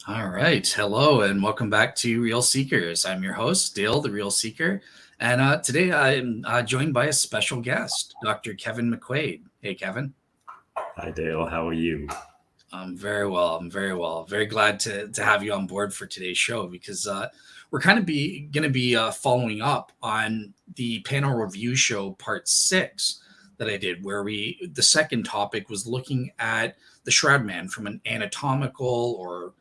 All right. Hello, and welcome back to Real Seekers. I'm your host, Dale, the Real Seeker. And today I'm joined by a special guest, Dr. Kevin McQuaid. Hey, Kevin. Hi, Dale. How are you? I'm very well. I'm very well. Very glad to have you on board for today's show because we're kind of going to be following up on the panel review show part 6 that I did, where the second topic was looking at the Shroud Man from an anatomical or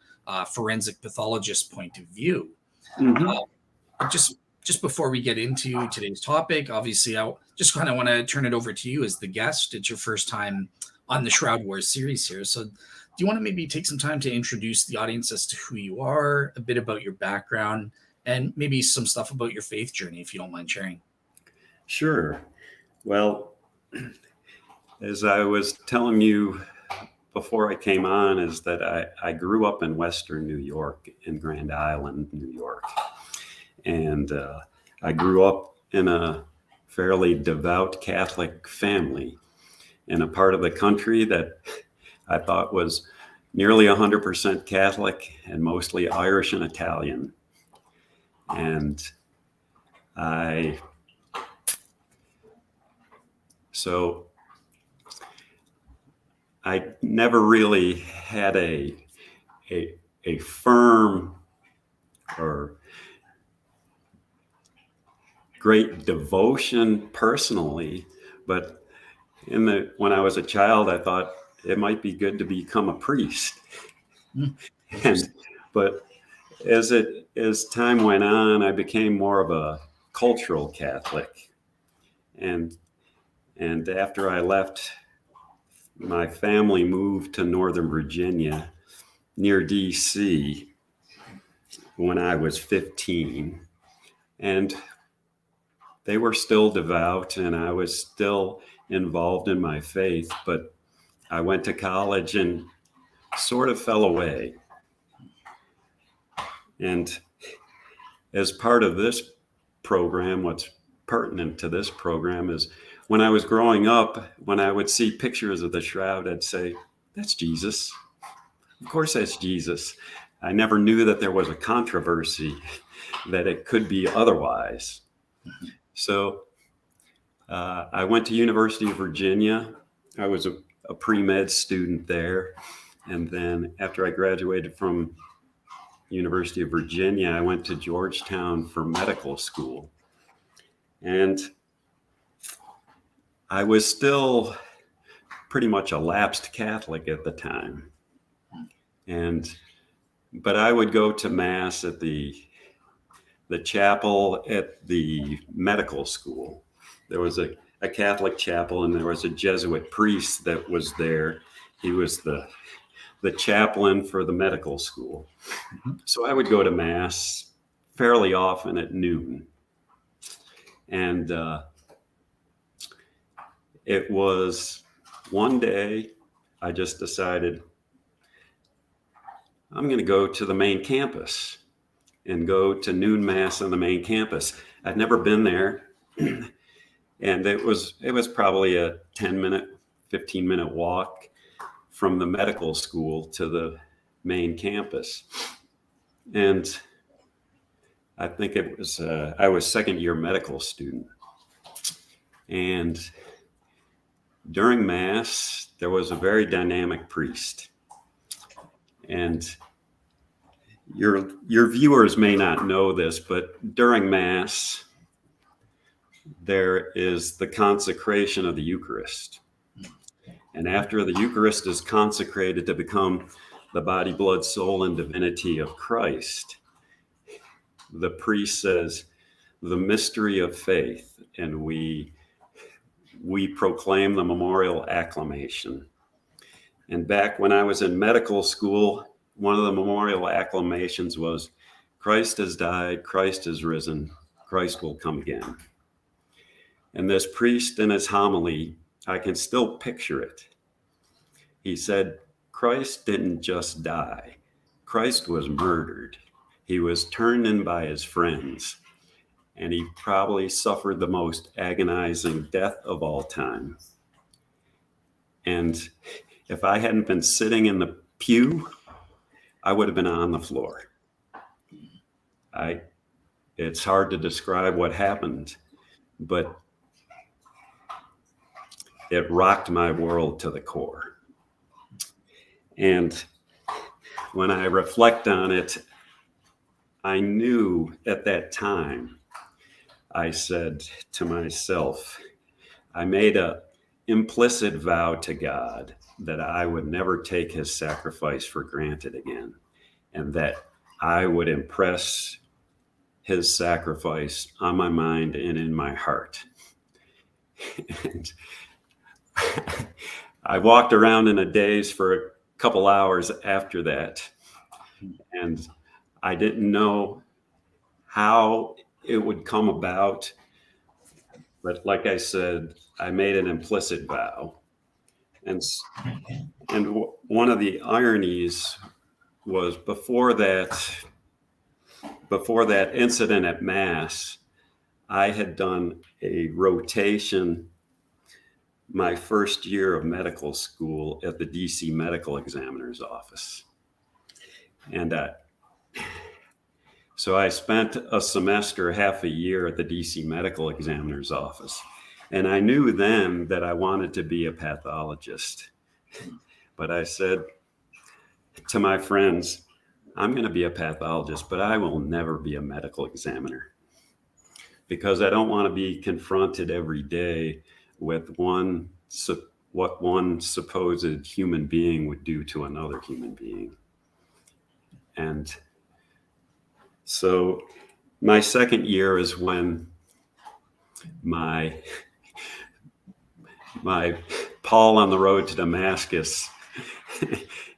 forensic pathologist point of view. Mm-hmm. Just before we get into today's topic, obviously, I just kind of want to turn it over to you as the guest. It's your first time on the Shroud Wars series here. So, do you want to maybe take some time to introduce the audience as to who you are, a bit about your background, and maybe some stuff about your faith journey, if you don't mind sharing? Sure. Well, as I was telling you before I came on, is that I grew up in Western New York, in Grand Island, New York. And I grew up in a fairly devout Catholic family in a part of the country that I thought was nearly 100% Catholic and mostly Irish and Italian. And so I never really had a firm or great devotion personally, but when I was a child, I thought it might be good to become a priest. But as time went on, I became more of a cultural Catholic, and after I left, my family moved to Northern Virginia, near D.C., when I was 15, and they were still devout, and I was still involved in my faith, but I went to college and sort of fell away. And as part of this program, what's pertinent to this program is when I was growing up, when I would see pictures of the Shroud, I'd say, that's Jesus. Of course, that's Jesus. I never knew that there was a controversy, that it could be otherwise. So I went to University of Virginia. I was a pre-med student there. And then after I graduated from University of Virginia, I went to Georgetown for medical school. And I was still pretty much a lapsed Catholic at the time. But I would go to Mass at the chapel at the medical school. There was a Catholic chapel, and there was a Jesuit priest that was there. He was the chaplain for the medical school. So I would go to Mass fairly often at noon. And it was one day I just decided I'm going to go to the main campus and go to noon Mass on the main campus. I'd never been there. And it was probably a 10-minute, 15-minute walk from the medical school to the main campus. And I think it was, I was second-year medical student. And during Mass, there was a very dynamic priest. And your viewers may not know this, but during Mass, there is the consecration of the Eucharist. And after the Eucharist is consecrated to become the body, blood, soul, and divinity of Christ, the priest says, the mystery of faith, and we proclaim the memorial acclamation. And back when I was in medical school, one of the memorial acclamations was, Christ has died, Christ has risen, Christ will come again. And this priest in his homily, I can still picture it. He said, Christ didn't just die. Christ was murdered. He was turned in by his friends, and he probably suffered the most agonizing death of all time. And if I hadn't been sitting in the pew, I would have been on the floor. It's hard to describe what happened, but it rocked my world to the core. And when I reflect on it, I knew at that time, I said to myself, I made an implicit vow to God that I would never take his sacrifice for granted again, and that I would impress his sacrifice on my mind and in my heart. And I walked around in a daze for a couple hours after that, and I didn't know how it would come about. But like I said, I made an implicit vow. And one of the ironies was before that incident at Mass, I had done a rotation my first year of medical school at the DC medical examiner's office. And so I spent a semester, half a year at the DC medical examiner's office. And I knew then that I wanted to be a pathologist. But I said to my friends, I'm going to be a pathologist, but I will never be a medical examiner, because I don't want to be confronted every day with what one supposed human being would do to another human being. And so my second year is when my Paul on the road to Damascus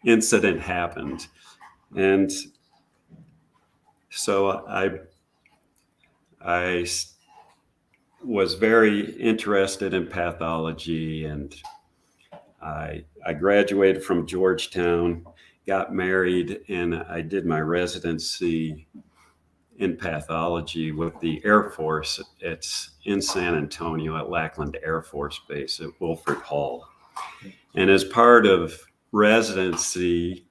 incident happened. And so I was very interested in pathology, and I graduated from Georgetown, got married, and I did my residency in pathology with the Air Force. It's in San Antonio at Lackland Air Force Base at Wilford Hall. And as part of residency,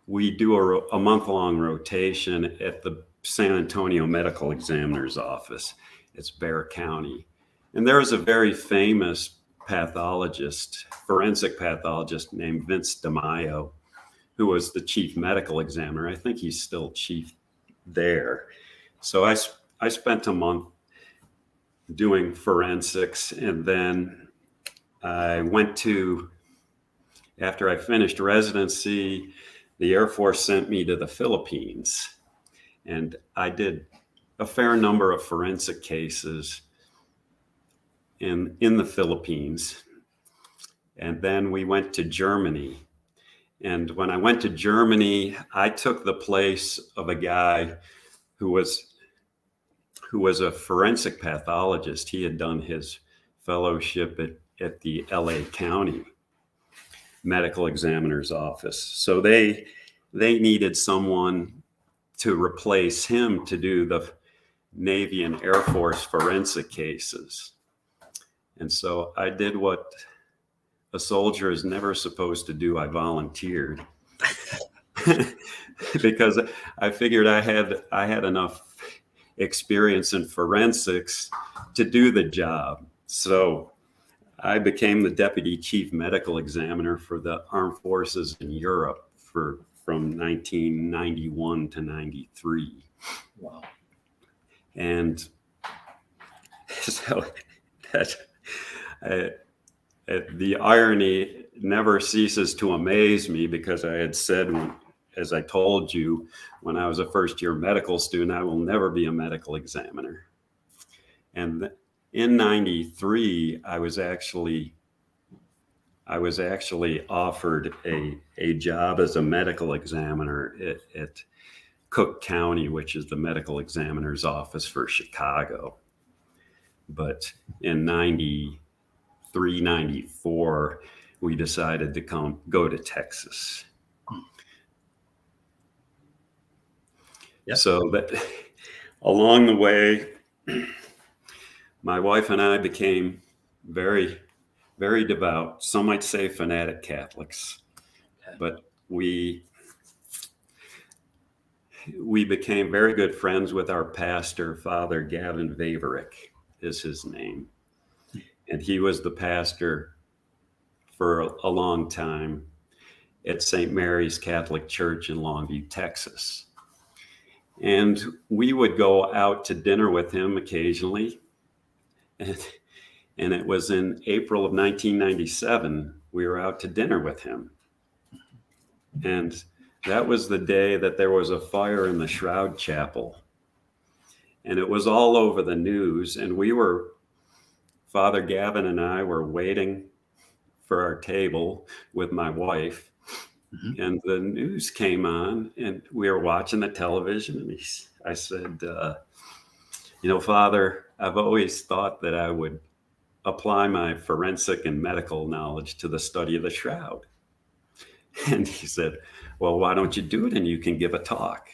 we do a month-long rotation at the San Antonio Medical Examiner's Office. It's Bexar County. And there was a very famous pathologist, forensic pathologist named Vince DeMaio, who was the chief medical examiner. I think he's still chief there. So I spent a month doing forensics, and then I went to, after I finished residency, the Air Force sent me to the Philippines, and I did a fair number of forensic cases in the Philippines. And then we went to Germany. And when I went to Germany, I took the place of a guy who was a forensic pathologist. He had done his fellowship at the LA County Medical Examiner's Office. So they needed someone to replace him to do the Navy and Air Force forensic cases. And so I did what a soldier is never supposed to do. I volunteered because I figured I had enough experience in forensics to do the job. So I became the deputy chief medical examiner for the armed forces in Europe from 1991 to 93. Wow. And so the irony never ceases to amaze me, because I had said, as I told you, when I was a first-year medical student, I will never be a medical examiner. And in 93, I was actually offered a job as a medical examiner at Cook County, which is the medical examiner's office for Chicago. But in 93, 94, we decided to go to Texas. Yep. So that along the way, my wife and I became very, very devout, some might say fanatic Catholics. but we became very good friends with our pastor, Father Gavin Vaverick is his name. And he was the pastor for a long time at St. Mary's Catholic Church in Longview, Texas. And we would go out to dinner with him occasionally. And it was in April of 1997, we were out to dinner with him. And that was the day that there was a fire in the Shroud Chapel. And it was all over the news. And Father Gavin and I were waiting for our table with my wife. Mm-hmm. And the news came on, and we were watching the television. And I said, Father, I've always thought that I would apply my forensic and medical knowledge to the study of the shroud. And he said, well, why don't you do it and you can give a talk?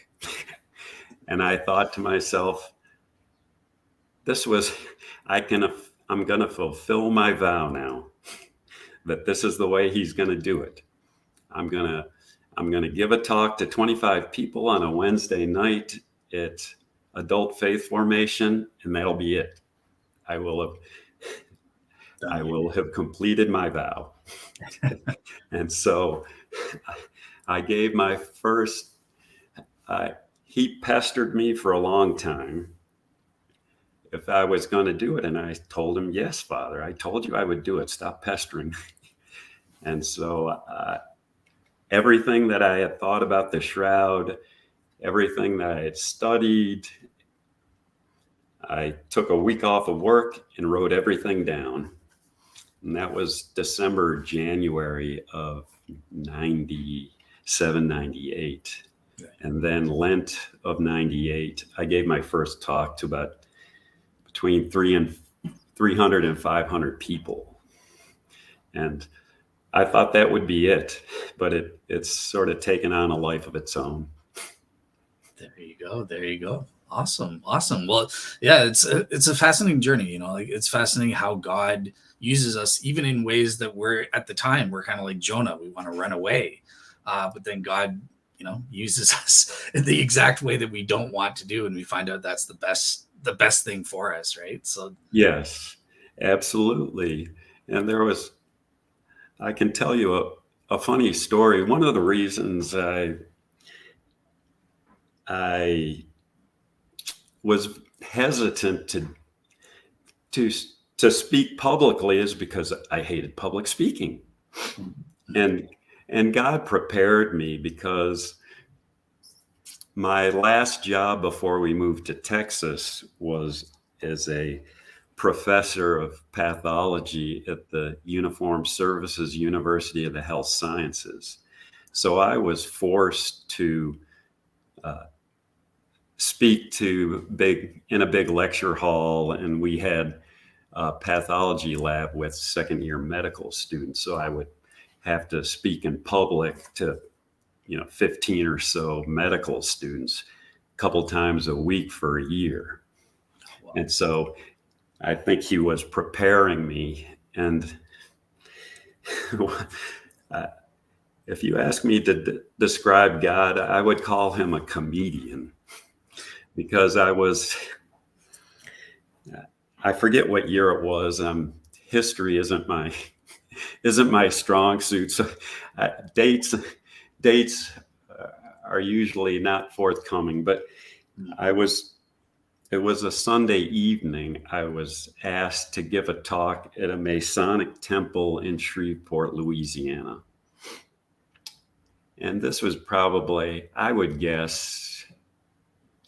And I thought to myself, I'm going to fulfill my vow now that this is the way he's going to do it. I'm going to give a talk to 25 people on a Wednesday night at Adult Faith Formation, and that'll be it. I will have completed my vow. And so I gave my first, he pestered me for a long time if I was going to do it. And I told him, yes, Father, I told you I would do it. Stop pestering. And so everything that I had thought about the shroud, everything that I had studied, I took a week off of work and wrote everything down. And that was January of 97, 98. And then Lent of 98, I gave my first talk to about between 300 and 500 people. And I thought that would be it, but it's sort of taken on a life of its own. There you go. Awesome. Well, yeah, it's a fascinating journey, like it's fascinating how God uses us even in ways that we're kind of like Jonah, we want to run away. But then God, uses us in the exact way that we don't want to do. And we find out that's the best thing for us. Right. So. Yes, absolutely. And I can tell you a funny story. One of the reasons I was hesitant to speak publicly is because I hated public speaking. And God prepared me, because my last job before we moved to Texas was as a professor of pathology at the Uniformed Services University of the Health Sciences. So I was forced to speak in a big lecture hall, and we had a pathology lab with second-year medical students. So I would have to speak in public to 15 or so medical students a couple times a week for a year. Wow. And so I think he was preparing me. And if you ask me to describe God, I would call him a comedian, because I forget what year it was. History isn't my strong suit. So dates are usually not forthcoming, but it was a Sunday evening. I was asked to give a talk at a Masonic temple in Shreveport, Louisiana. And this was probably, I would guess,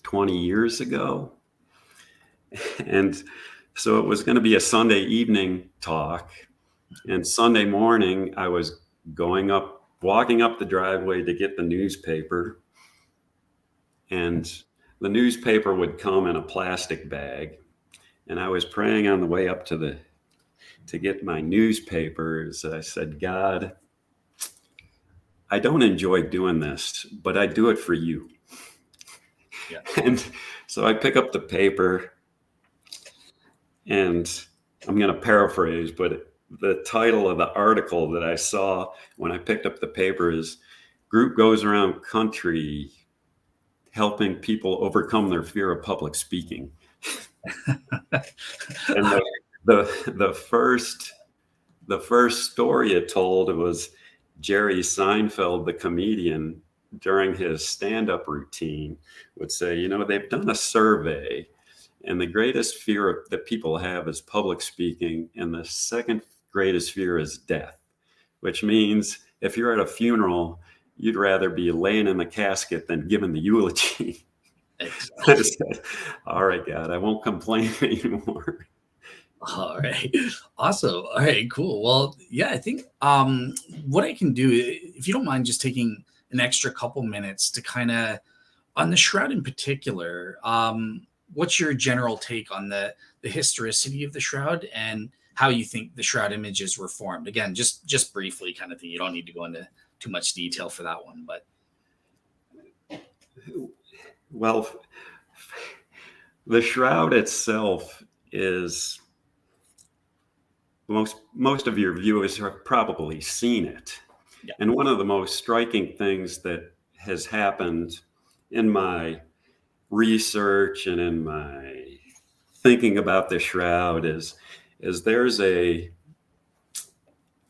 20 years ago. And so it was going to be a Sunday evening talk. And Sunday morning, I was walking up the driveway to get the newspaper. And the newspaper would come in a plastic bag. And I was praying on the way up to get my newspapers. I said, God, I don't enjoy doing this, but I do it for you. Yeah. And so I pick up the paper, and I'm going to paraphrase, but the title of the article that I saw when I picked up the paper is "Group Goes Around Country Helping People Overcome Their Fear of Public Speaking." And the first story it told was Jerry Seinfeld, the comedian, during his stand-up routine would say, you know, they've done a survey, and the greatest fear that people have is public speaking, and the second greatest fear is death, which means if you're at a funeral, you'd rather be laying in the casket than giving the eulogy. Exactly. I said, all right, God, I won't complain anymore. All right. Awesome. All right, cool. Well, yeah, I think what I can do, if you don't mind just taking an extra couple minutes to kind of on the shroud in particular, what's your general take on the historicity of the shroud and how you think the shroud images were formed? Again, just briefly kind of thing. You don't need to go into too much detail for that one, but Well, the shroud itself is most of your viewers have probably seen it. yeah. And one of the most striking things that has happened in my research and in my thinking about the shroud is there's a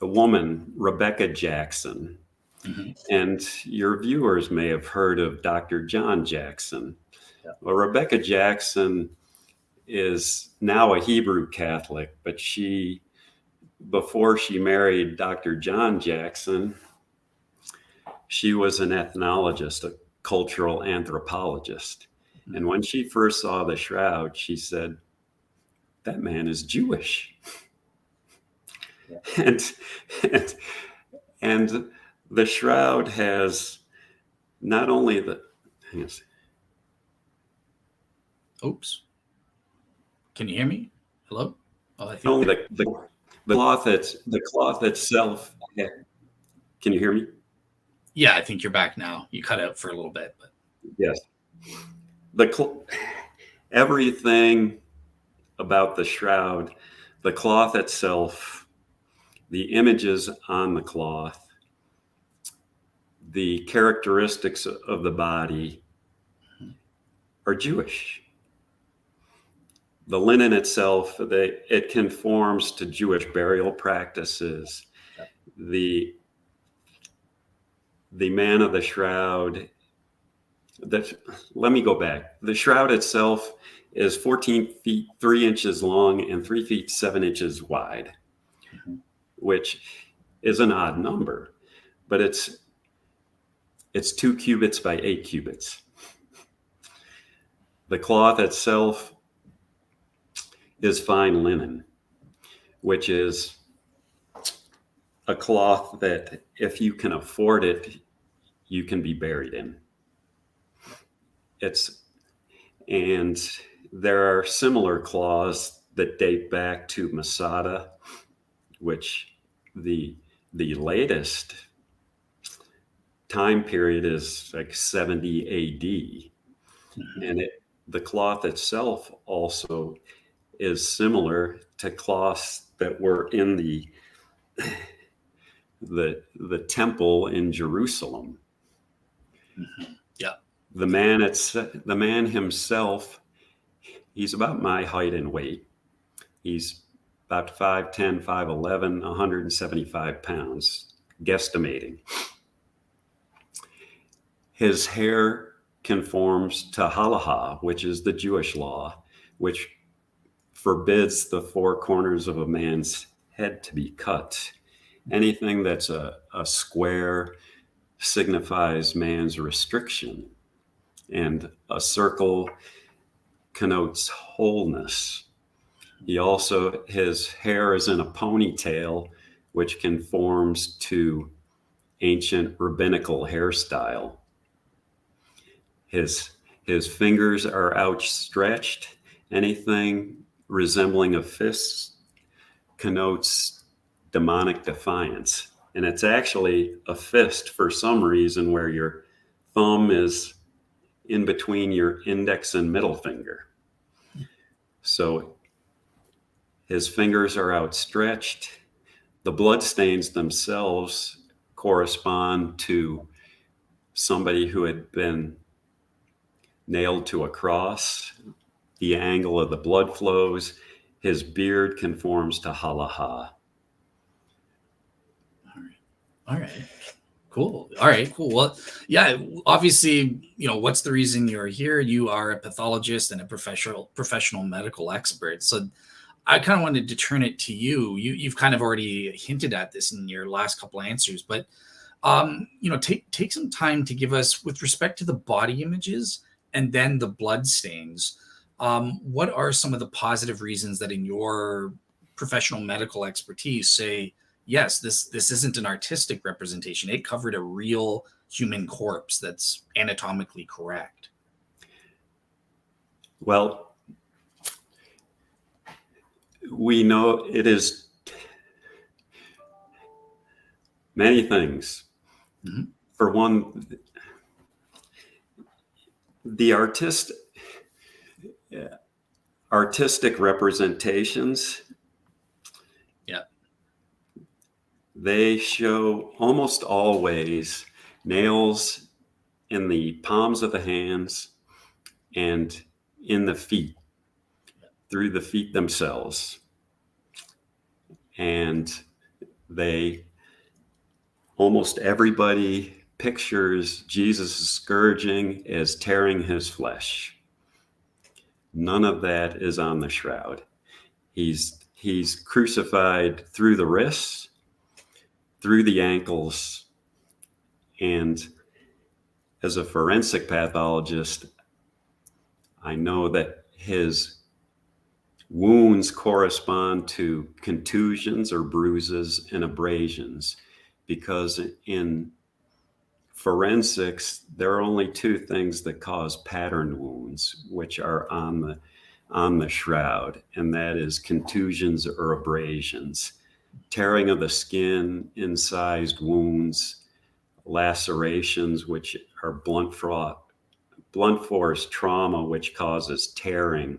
woman, Rebecca Jackson, Mm-hmm. and your viewers may have heard of Dr. John Jackson. Yeah. Well, Rebecca Jackson is now a Hebrew Catholic, but before she married Dr. John Jackson, she was an ethnologist, a cultural anthropologist. Mm-hmm. And when she first saw the shroud, she said, that man is Jewish. Yeah. And the shroud has not only Oops. Can you hear me? Hello? Oh, I think only the cloth itself. Can you hear me? yeah, I think you're back now. You cut out for a little bit, but Yes. Everything about the shroud, the cloth itself, the images on the cloth, the characteristics of the body are Jewish. The linen itself, it conforms to Jewish burial practices. The man of the shroud, let me go back. The shroud itself is 14 feet 3 inches long and 3 feet 7 inches wide, mm-hmm. which is an odd number, but it's 2 cubits by 8 cubits. The cloth itself is fine linen, which is a cloth that if you can afford it, you can be buried in. And there are similar cloths that date back to Masada, which the latest time period is like 70 AD. Mm-hmm. And the cloth itself also is similar to cloths that were in the temple in Jerusalem. Mm-hmm. Yeah. The man himself, he's about my height and weight. He's about 5'10", 5'11", 175 pounds, guesstimating. His hair conforms to halacha, which is the Jewish law, which forbids the four corners of a man's head to be cut. Anything that's a square signifies man's restriction, and a circle connotes wholeness. His hair is in a ponytail, which conforms to ancient rabbinical hairstyle. His fingers are outstretched. Anything resembling a fist connotes demonic defiance. And it's actually a fist for some reason where your thumb is in between your index and middle finger. So his fingers are outstretched. The bloodstains themselves correspond to somebody who had been nailed to a cross. The angle of the blood flows. His beard conforms to halaha. All right. Cool. All right. Cool. Well, yeah. Obviously, what's the reason you're here? You are a pathologist and a professional medical expert. So, I kind of wanted to turn it to you. You've kind of already hinted at this in your last couple of answers, but take some time to give us, with respect to the body images and then the blood stains. What are some of the positive reasons that, in your professional medical expertise, say yes, this isn't an artistic representation. It covered a real human corpse that's anatomically correct. Well, we know it is many things. Mm-hmm. For one, the artistic representations, they show almost always nails in the palms of the hands and in the feet, through the feet themselves. And almost everybody pictures Jesus' scourging as tearing his flesh. None of that is on the shroud. He's crucified through the wrists, through the ankles, and as a forensic pathologist, I know that his wounds correspond to contusions or bruises and abrasions, because in forensics, there are only two things that cause patterned wounds, which are on the shroud, and that is contusions or abrasions. Tearing of the skin, incised wounds, lacerations, which are blunt force trauma, which causes tearing,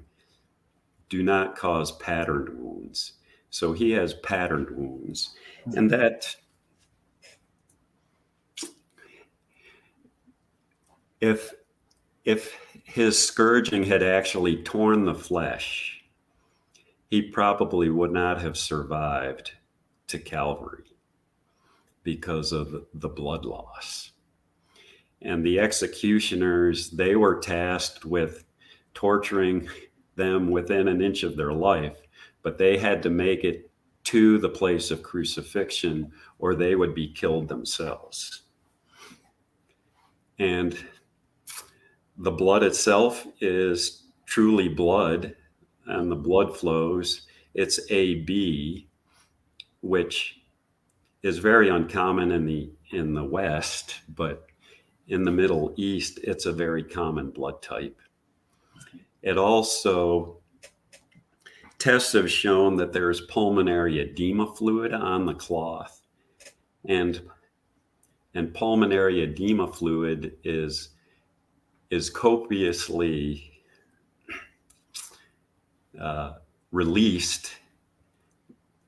do not cause patterned wounds. So he has patterned wounds. And that, if his scourging had actually torn the flesh, he probably would not have survived to Calvary because of the blood loss. And the executioners, they were tasked with torturing them within an inch of their life, but they had to make it to the place of crucifixion or they would be killed themselves. And the blood itself is truly blood, and the blood flows. It's AB, which is very uncommon in the West, but in the Middle East, it's a very common blood type. It also, tests have shown that there's pulmonary edema fluid on the cloth, and pulmonary edema fluid is copiously released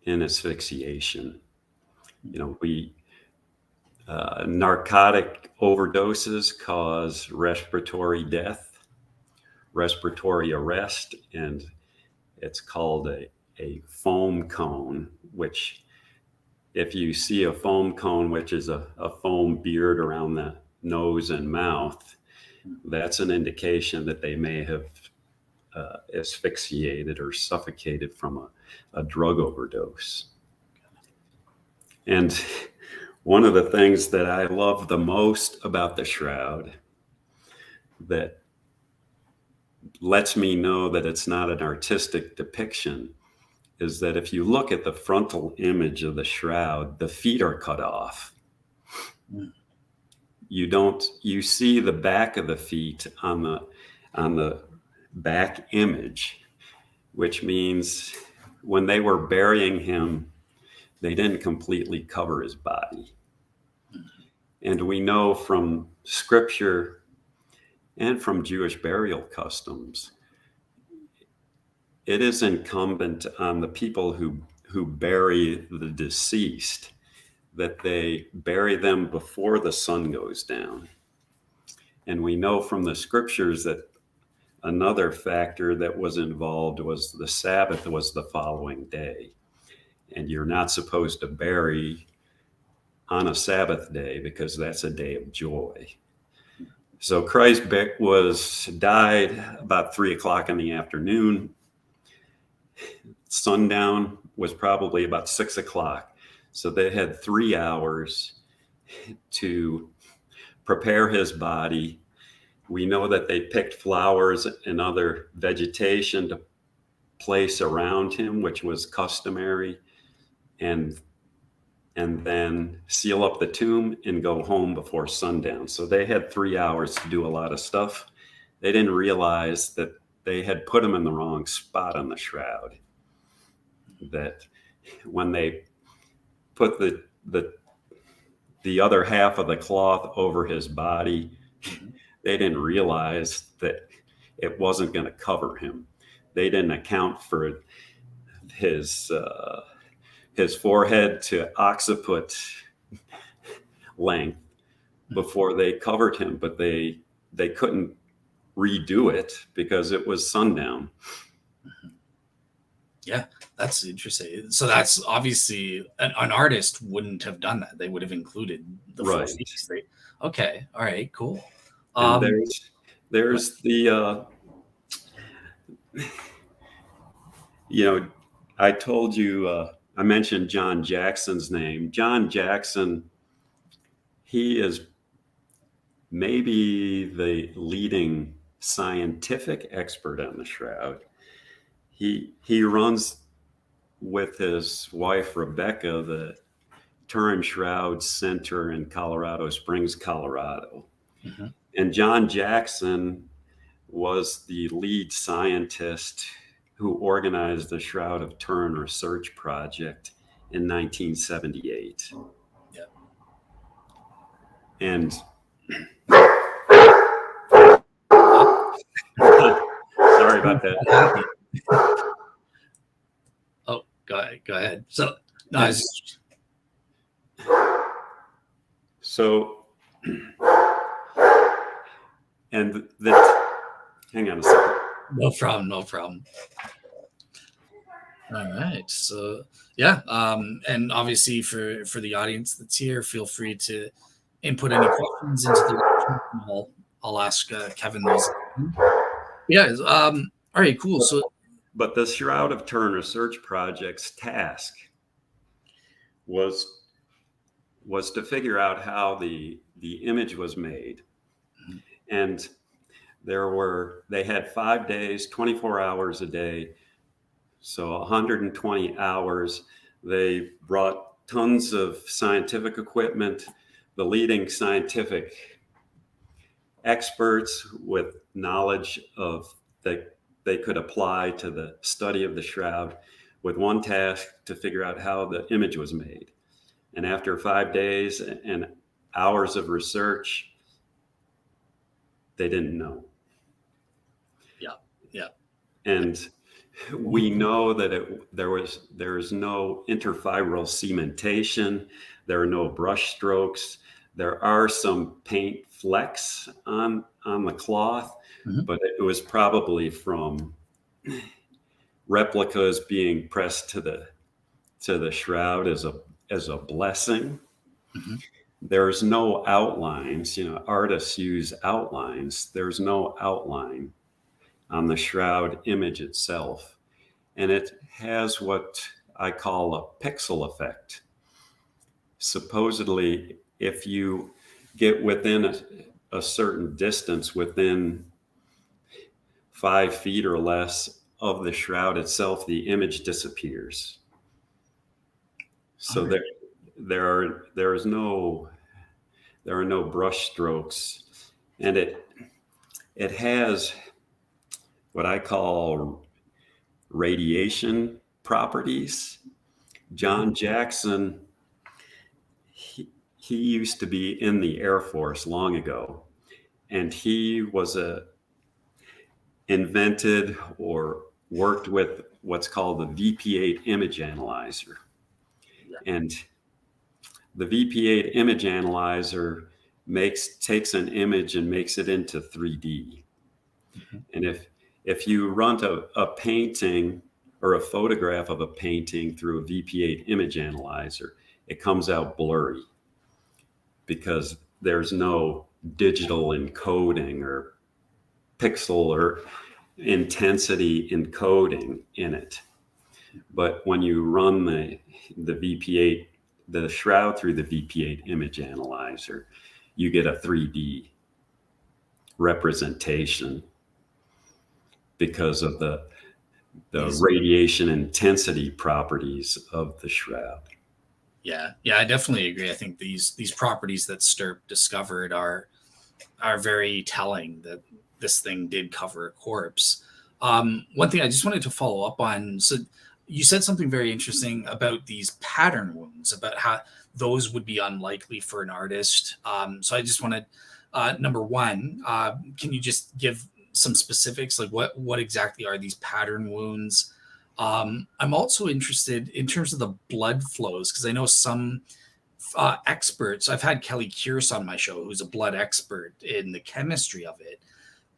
in asphyxiation. Narcotic overdoses cause respiratory death, respiratory arrest, and it's called a foam cone, which, if you see a foam cone, which is a foam beard around the nose and mouth, that's an indication that they may have asphyxiated or suffocated from a drug overdose. And one of the things that I love the most about the shroud, that lets me know that it's not an artistic depiction, is that if you look at the frontal image of the shroud, the feet are cut off. You see the back of the feet on the back image, which means when they were burying him, they didn't completely cover his body. And we know from scripture and from Jewish burial customs, it is incumbent on the people who bury the deceased, that they bury them before the sun goes down. And we know from the scriptures that another factor that was involved was the Sabbath was the following day. And you're not supposed to bury on a Sabbath day because that's a day of joy. So Christ died about 3:00 in the afternoon. Sundown was probably about 6:00. So they had 3 hours to prepare his body. We know that they picked flowers and other vegetation to place around him, which was customary, and then seal up the tomb and go home before sundown. So they had 3 hours to do a lot of stuff. They didn't realize that they had put him in the wrong spot on the shroud. That when they put the other half of the cloth over his body, they didn't realize that it wasn't going to cover him. They didn't account for his forehead to occiput length before they covered him, but they couldn't redo it because it was sundown. Yeah, that's interesting. So that's obviously an artist wouldn't have done that. They would have included the full Right. feast. Okay, all right, cool. And there's the I told you I mentioned John Jackson's name. John Jackson, he is maybe the leading scientific expert on the shroud. He runs with his wife Rebecca the Turin Shroud Center in Colorado Springs, Colorado. Mhm. And John Jackson was the lead scientist who organized the Shroud of Turin research project in 1978. Yeah. And sorry about that. Oh, go ahead. So, no, hang on a second. No problem. All right. So yeah, and obviously for the audience that's here, feel free to input any questions into the. I'll ask Kevin those. Yeah. All right. Cool. So, but the Shroud of Turin research project's task was to figure out how the image was made, and they had 5 days, 24 hours a day. So 120 hours. They brought tons of scientific equipment, the leading scientific experts with knowledge of that they could apply to the study of the shroud, with one task to figure out how the image was made. And after 5 days and hours of research, they didn't know. Yeah. And we know that there is no interfibril cementation. There are no brush strokes. There are some paint flecks on the cloth, but it was probably from replicas being pressed to the shroud as a blessing. There's no outlines. Artists use outlines. There's no outline on the shroud image itself. And it has what I call a pixel effect. Supposedly, if you get within a certain distance, within 5 feet or less of the shroud itself, the image disappears. So there are no brush strokes, and it has what I call radiation properties. John Jackson, he used to be in the Air Force long ago, and he was invented or worked with what's called the VP8 image analyzer. Yeah. And the VP8 image analyzer takes an image and makes it into 3D. Mhm. And if you run a painting or a photograph of a painting through a VP8 image analyzer, it comes out blurry because there's no digital encoding or pixel or intensity encoding in it. But when you run the VP8, the shroud through the VP8 image analyzer, you get a 3D representation because of the radiation intensity properties of the shroud. Yeah, I definitely agree. I think these properties that Stirp discovered are very telling that this thing did cover a corpse. One thing I just wanted to follow up on. So you said something very interesting about these pattern wounds, about how those would be unlikely for an artist. So I just wanted, number one, can you just give some specifics, like what exactly are these pattern wounds? I'm also interested in terms of the blood flows, because I know some experts. I've had Kelly Kierce on my show, who's a blood expert in the chemistry of it.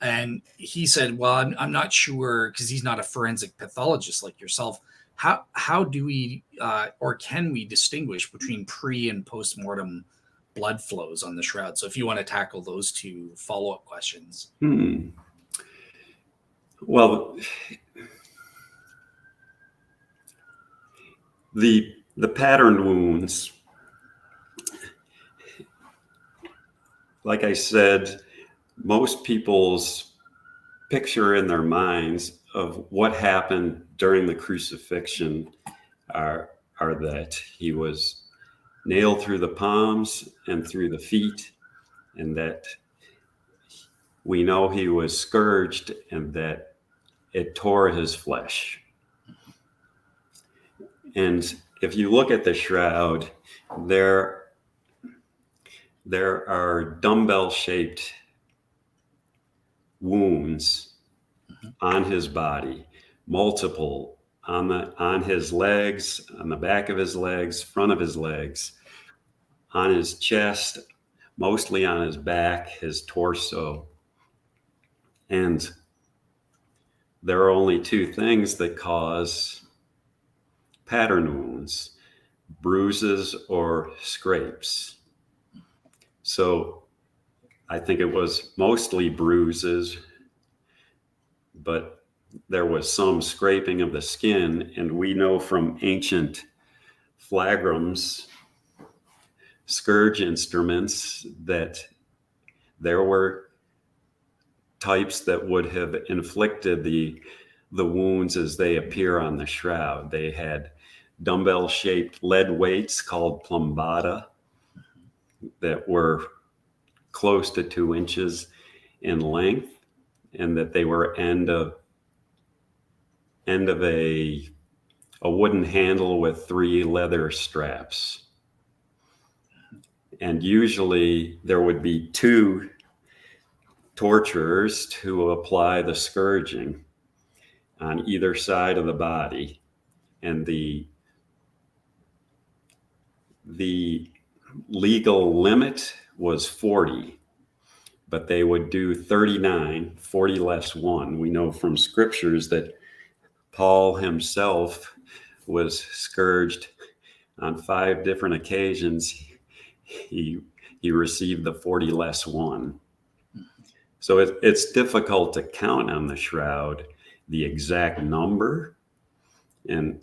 And he said, well, I'm not sure, because he's not a forensic pathologist like yourself. How do we or can we distinguish between pre and post mortem blood flows on the shroud? So if you want to tackle those two follow-up questions. Well, the pattern wounds, like I said, most people's picture in their minds of what happened during the crucifixion are that he was nailed through the palms and through the feet, and that we know he was scourged and that it tore his flesh. And if you look at the shroud, there are dumbbell-shaped wounds on his body, multiple on his legs, on the back of his legs, front of his legs, on his chest, mostly on his back, his torso. And there are only two things that cause pattern wounds: bruises or scrapes. So I think it was mostly bruises, but there was some scraping of the skin. And we know from ancient flagrums, scourge instruments, that there were types that would have inflicted the wounds as they appear on the shroud. They had dumbbell-shaped lead weights called plumbata that were close to 2 inches in length, and that they were end of a wooden handle with 3 leather straps. And usually there would be 2 torturers to apply the scourging on either side of the body. And the legal limit was 40, but they would do 39, 40 less 1. We know from scriptures that Paul himself was scourged on 5 different occasions. He received the 40 less 1. So it's difficult to count on the shroud the exact number, and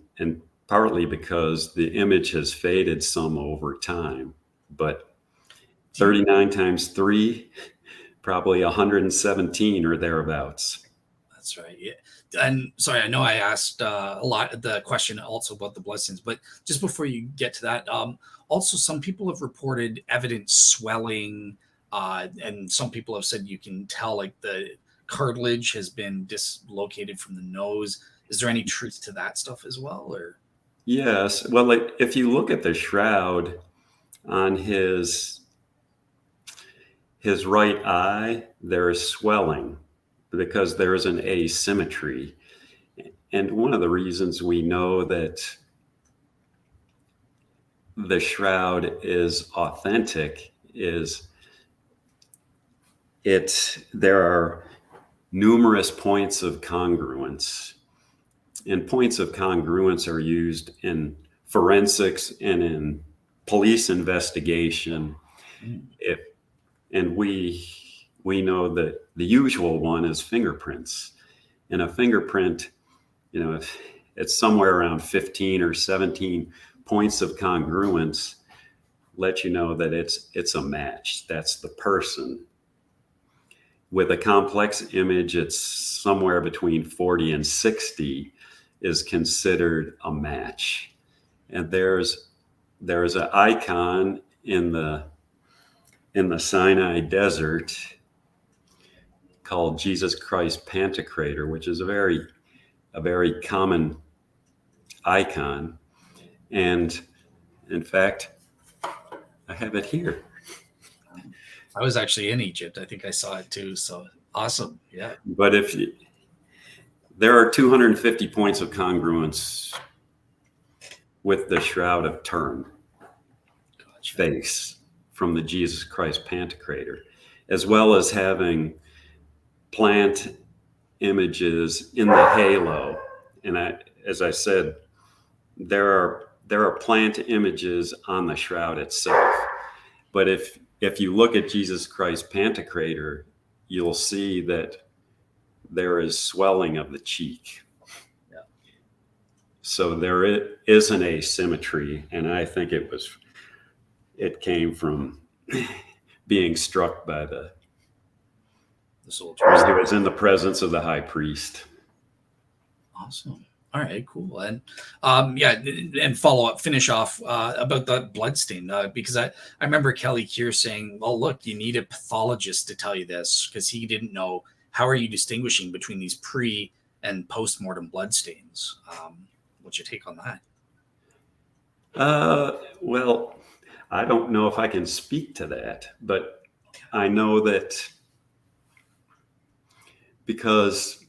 partly because the image has faded some over time. But 39 times 3, probably 117 or thereabouts. That's right. Yeah. And sorry, I know I asked a lot the question also about the bloodstains, but just before you get to that, also some people have reported evident swelling, and some people have said you can tell like the cartilage has been dislocated from the nose. Is there any truth to that stuff as well, or? Yes. Well, like, if you look at the shroud on his right eye, there is swelling because there is an asymmetry. And one of the reasons we know that the shroud is authentic is there are numerous points of congruence. And points of congruence are used in forensics and in police investigation. If and we know that the usual one is fingerprints. And a fingerprint, if it's somewhere around 15 or 17 points of congruence, let you know that it's a match. That's the person. With a complex image, it's somewhere between 40 and 60 is considered a match. And there's an icon in the Sinai desert called Jesus Christ Pantocrator, which is a very common icon. And in fact, I have it here. I was actually in Egypt. I think I saw it too. So awesome. Yeah. But there are 250 points of congruence with the Shroud of Turin face from the Jesus Christ Pantocrator, as well as having plant images in the halo. And as I said, there are plant images on the shroud itself. But if you look at Jesus Christ Pantocrator, you'll see that there is swelling of the cheek. Yeah. So there is an asymmetry, and I think it came from being struck by the soldiers. He was in the presence of the high priest. Awesome. All right, cool. And and finish off about the blood stain, because I remember Kelly Keir saying, well, look, you need a pathologist to tell you this, because he didn't know how are you distinguishing between these pre and post-mortem blood stains. What's your take on that? Well, I don't know if I can speak to that, but I know that because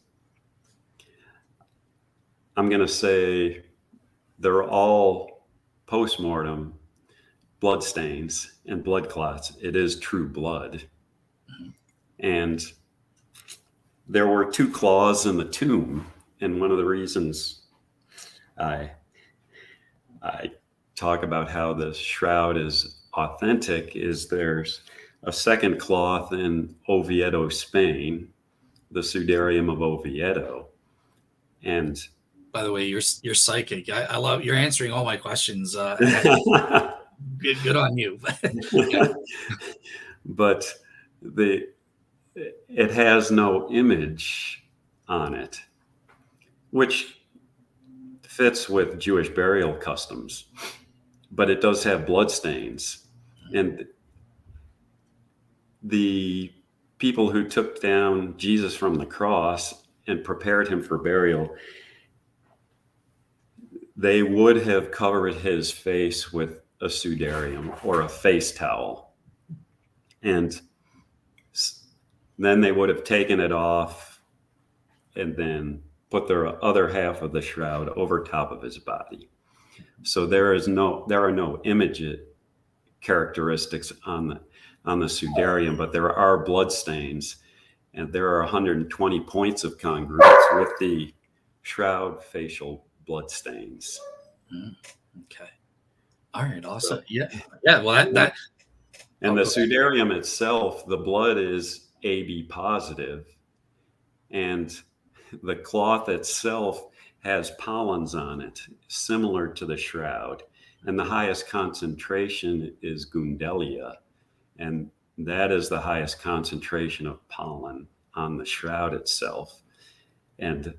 I'm going to say they're all post-mortem blood stains and blood clots. It is true blood. Mm-hmm. And there were 2 claws in the tomb. And one of the reasons I talk about how the shroud is authentic is there's a second cloth in Oviedo, Spain, the Sudarium of Oviedo. And by the way, you're psychic. I love you're answering all my questions. Good on you. But it has no image on it, which fits with Jewish burial customs. But it does have blood stains. And the people who took down Jesus from the cross and prepared him for burial, they would have covered his face with a sudarium or a face towel. And then they would have taken it off and then put their other half of the shroud over top of his body. So there are no image characteristics on the sudarium, but there are blood stains, and there are 120 points of congruence with the shroud facial blood stains. Okay. All right. Awesome. Yeah. Well, that. And the sudarium itself, the blood is AB positive, and the cloth itself has pollens on it, similar to the shroud. And the highest concentration is Gundelia, and that is the highest concentration of pollen on the shroud itself. And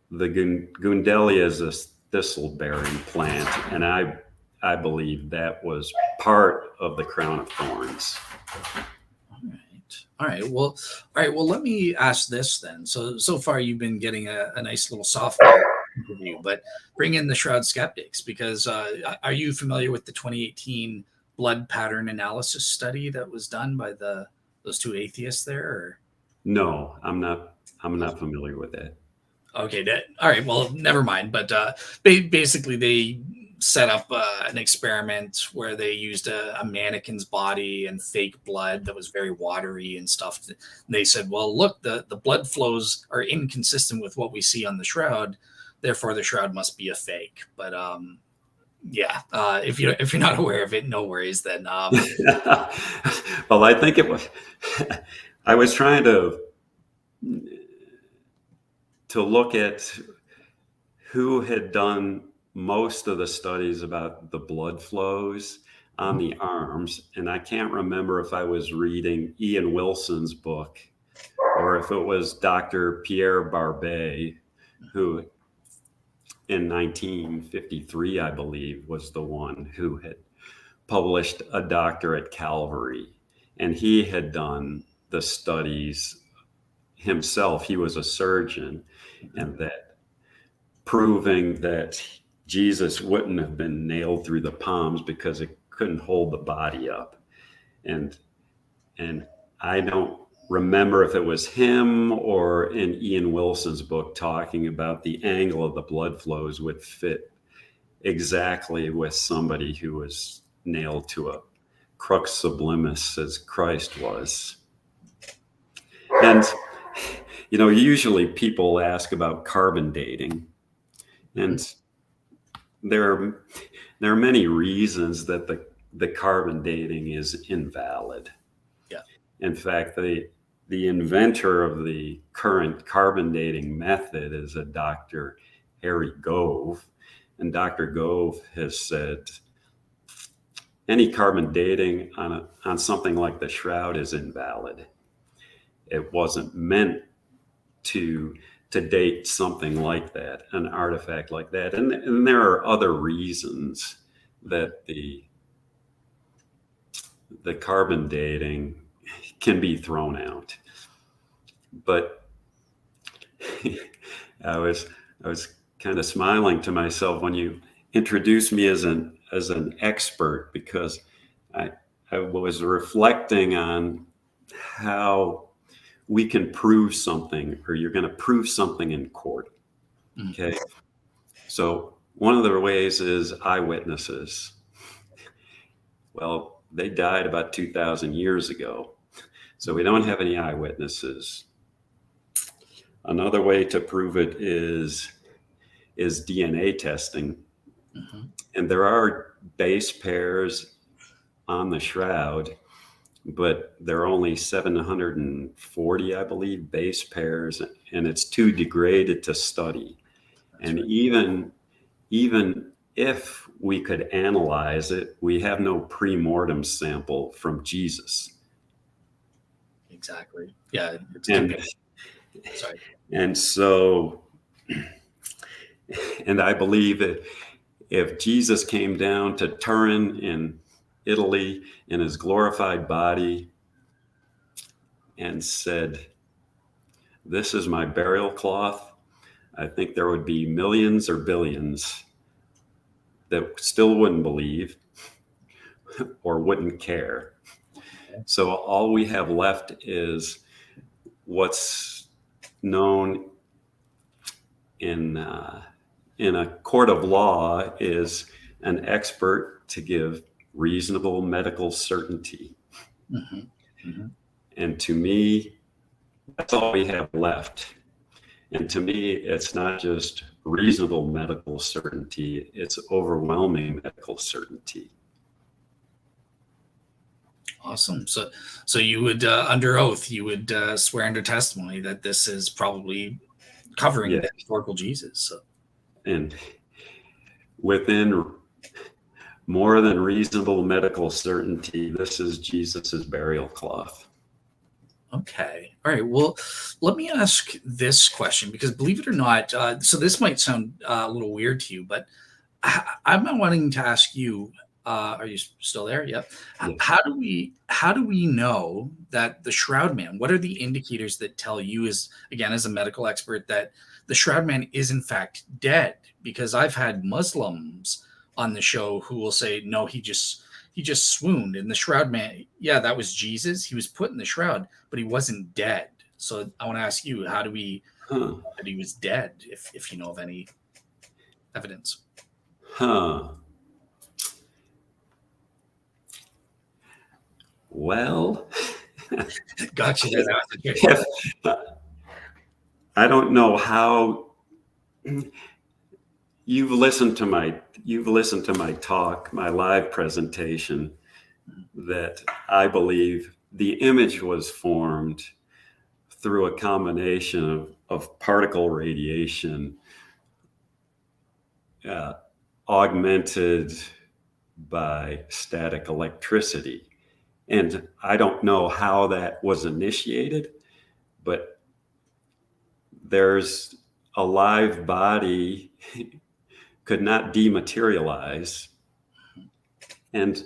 the Gundelia is a thistle-bearing plant, and I believe that was part of the crown of thorns. All right. Well, let me ask this then. So far you've been getting a nice little softball interview, but bring in the Shroud skeptics, because are you familiar with the 2018 blood pattern analysis study that was done by those 2 atheists there? Or? No, I'm not familiar with that. Okay, all right. Well, never mind. But basically, they set up an experiment where they used a mannequin's body and fake blood that was very watery and stuff. They said, "Well, look, the blood flows are inconsistent with what we see on the shroud. Therefore, the shroud must be a fake." But yeah, if you're not aware of it, no worries. Then Well, I think it was. I was trying to look at who had done most of the studies about the blood flows on the arms, and I can't remember if I was reading Ian Wilson's book or if it was Dr. Pierre Barbet, who in 1953, I believe, was the one who had published A Doctor at Calvary. And he had done the studies himself. He was a surgeon, and that proving that Jesus wouldn't have been nailed through the palms because it couldn't hold the body up. And I don't remember if it was him or in Ian Wilson's book talking about the angle of the blood flows would fit exactly with somebody who was nailed to a crux sublimis as Christ was. And, usually people ask about carbon dating. And there are many reasons that the carbon dating is invalid. Yeah. In fact, the inventor of the current carbon dating method is a Dr. Harry Gove. And Dr. Gove has said any carbon dating on something like the shroud is invalid. It wasn't meant to date something like that, an artifact like that. And there are other reasons that the carbon dating can be thrown out. But I was kind of smiling to myself when you introduced me as an expert, because I was reflecting on how we can prove something, or you're going to prove something in court. Okay. So one of the ways is eyewitnesses. Well, they died about 2,000 years ago, so we don't have any eyewitnesses. Another way to prove it is DNA testing. And there are base pairs on the shroud, but there are only 740, I believe, base pairs, and it's too degraded to study. And even if we could analyze it, we have no pre-mortem sample from Jesus. Exactly. Yeah. Sorry. And so, and I believe that if Jesus came down to Turin in Italy in his glorified body and said, "This is my burial cloth," I think there would be millions or billions that still wouldn't believe or wouldn't care. So all we have left is what's known in a court of law is an expert to give reasonable medical certainty. And to me, that's all we have left. And to me, it's not just reasonable medical certainty, it's overwhelming medical certainty. Awesome. So you would, under oath, you would swear under testimony that this is probably covering the historical Jesus. So. And within more than reasonable medical certainty, this is Jesus's burial cloth. Okay. All right. Well, let me ask this question, because believe it or not, so this might sound a little weird to you, but I'm wanting to ask you, are you still there? Yep. Yes. How do we know that the Shroud Man, what are the indicators that tell you, as a medical expert, that the Shroud Man is in fact dead? Because I've had Muslims on the show who will say, no, he just swooned, and the Shroud Man, yeah, that was Jesus. He was put in the shroud, but he wasn't dead. So I want to ask you, how do we Huh. that he was dead, if you know of any evidence. Huh. Well, Gotcha. That was a trick. if, I don't know how you've listened to my talk, my live presentation, that I believe the image was formed through a combination of particle radiation augmented by static electricity. And I don't know how that was initiated, but there's a live body could not dematerialize. And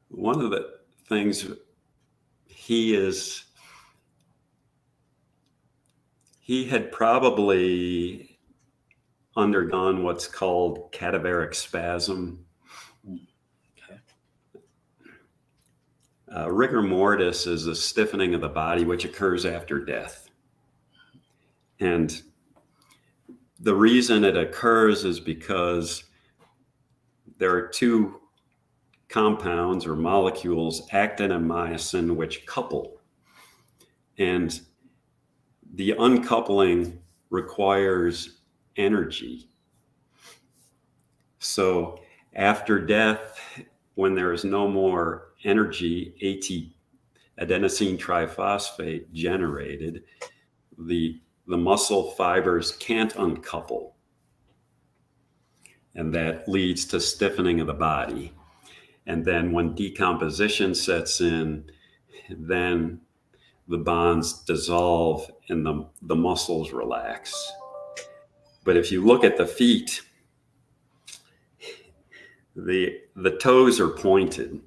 one of the things he had probably undergone what's called cadaveric spasm. Okay. Rigor mortis is a stiffening of the body which occurs after death. And the reason it occurs is because there are two compounds or molecules, actin and myosin, which couple. And the uncoupling requires energy. So after death, when there is no more energy, adenosine triphosphate generated, the muscle fibers can't uncouple. And that leads to stiffening of the body. And then when decomposition sets in, then the bonds dissolve and the muscles relax. But if you look at the feet, the toes are pointed,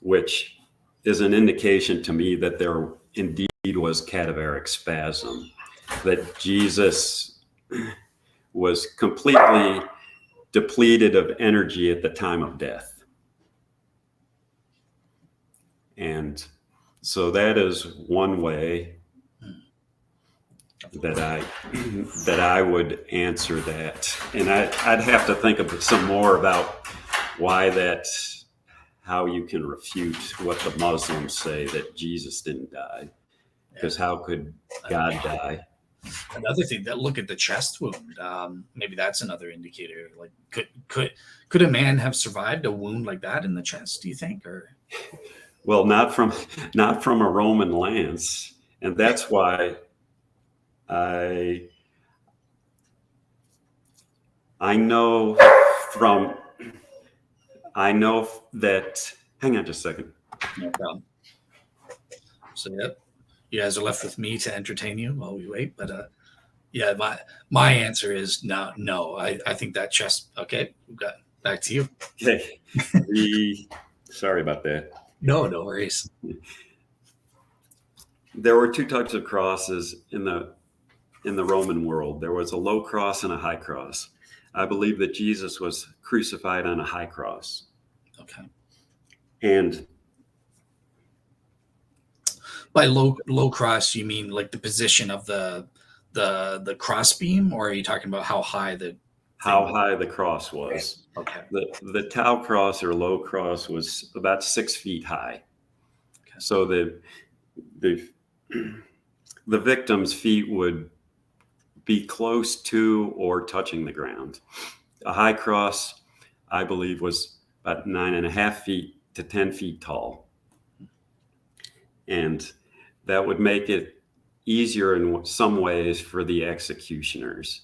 which is an indication to me that there indeed was cadaveric spasm, that Jesus was completely depleted of energy at the time of death. And so that is one way that I would answer that. And I'd have to think of some more about how you can refute what the Muslims say, that Jesus didn't die. Because how could God die? Another thing, that look at the chest wound. Maybe that's another indicator. Like, could a man have survived a wound like that in the chest, do you think? Or well, not from a Roman lance, and that's why I know that. Hang on just a second. no problem. So yep, you guys are left with me to entertain you while we wait. But yeah, my answer is no, no. I think that chest. Okay, we've got back to you. Okay, sorry about that. No, no worries. There were two types of crosses in the Roman world. There was a low cross and a high cross. I believe that Jesus was crucified on a high cross. Okay. And by low cross, you mean like the position of the cross beam, or are you talking about how high the cross was? Okay. The tau cross or low cross was about 6 feet high. Okay. So the victim's feet would be close to or touching the ground. A high cross, I believe, was about 9.5 feet to 10 feet tall. And that would make it easier in some ways for the executioners.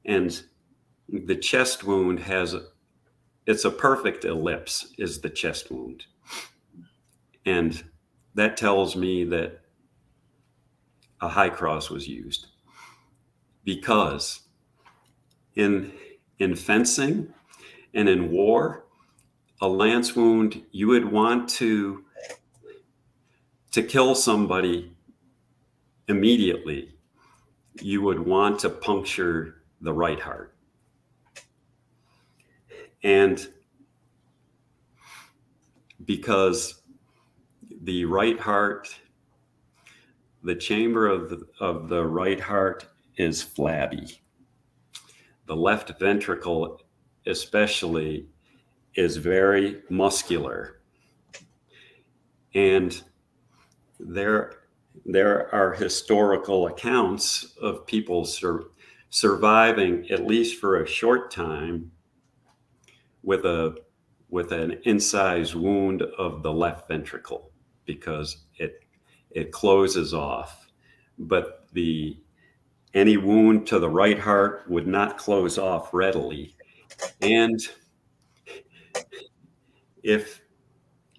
And the chest wound it's a perfect ellipse, is the chest wound. And that tells me that a high cross was used. Because in fencing and in war, a lance wound, you would want to kill somebody immediately. You would want to puncture the right heart. And because the right heart the chamber of the right heart is flabby. The left ventricle, especially, is very muscular. And there are historical accounts of people surviving, at least for a short time, with an incised wound of the left ventricle, because it closes off. But any wound to the right heart would not close off readily. And if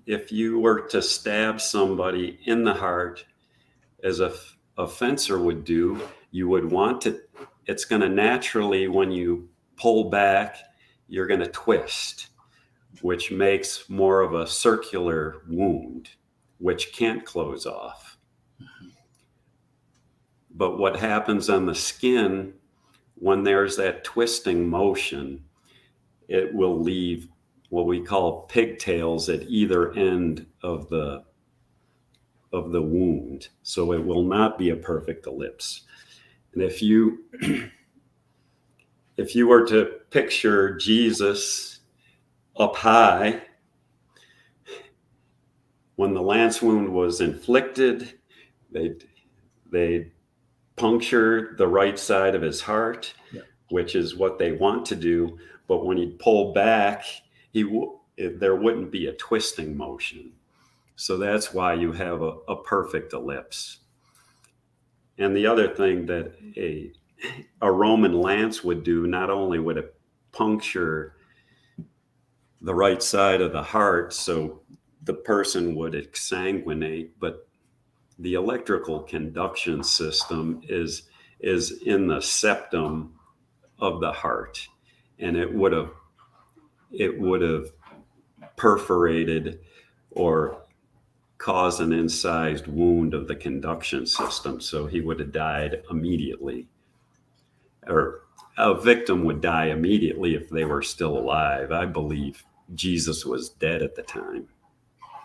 you were to stab somebody in the heart, as a fencer would do, you would want to, it's going to naturally, when you pull back, you're going to twist, which makes more of a circular wound, which can't close off. But what happens on the skin, when there's that twisting motion, it will leave what we call pigtails at either end of the wound. So it will not be a perfect ellipse. And if you were to picture Jesus up high, when the lance wound was inflicted, they puncture the right side of his heart, which is what they want to do. But when he'd pull back, there wouldn't be a twisting motion. So that's why you have a perfect ellipse. And the other thing that a Roman lance would do, not only would it puncture the right side of the heart, so the person would exsanguinate, but the electrical conduction system is in the septum of the heart, and it would have perforated or caused an incised wound of the conduction system. So he would have died immediately, or a victim would die immediately if they were still alive. I believe Jesus was dead at the time.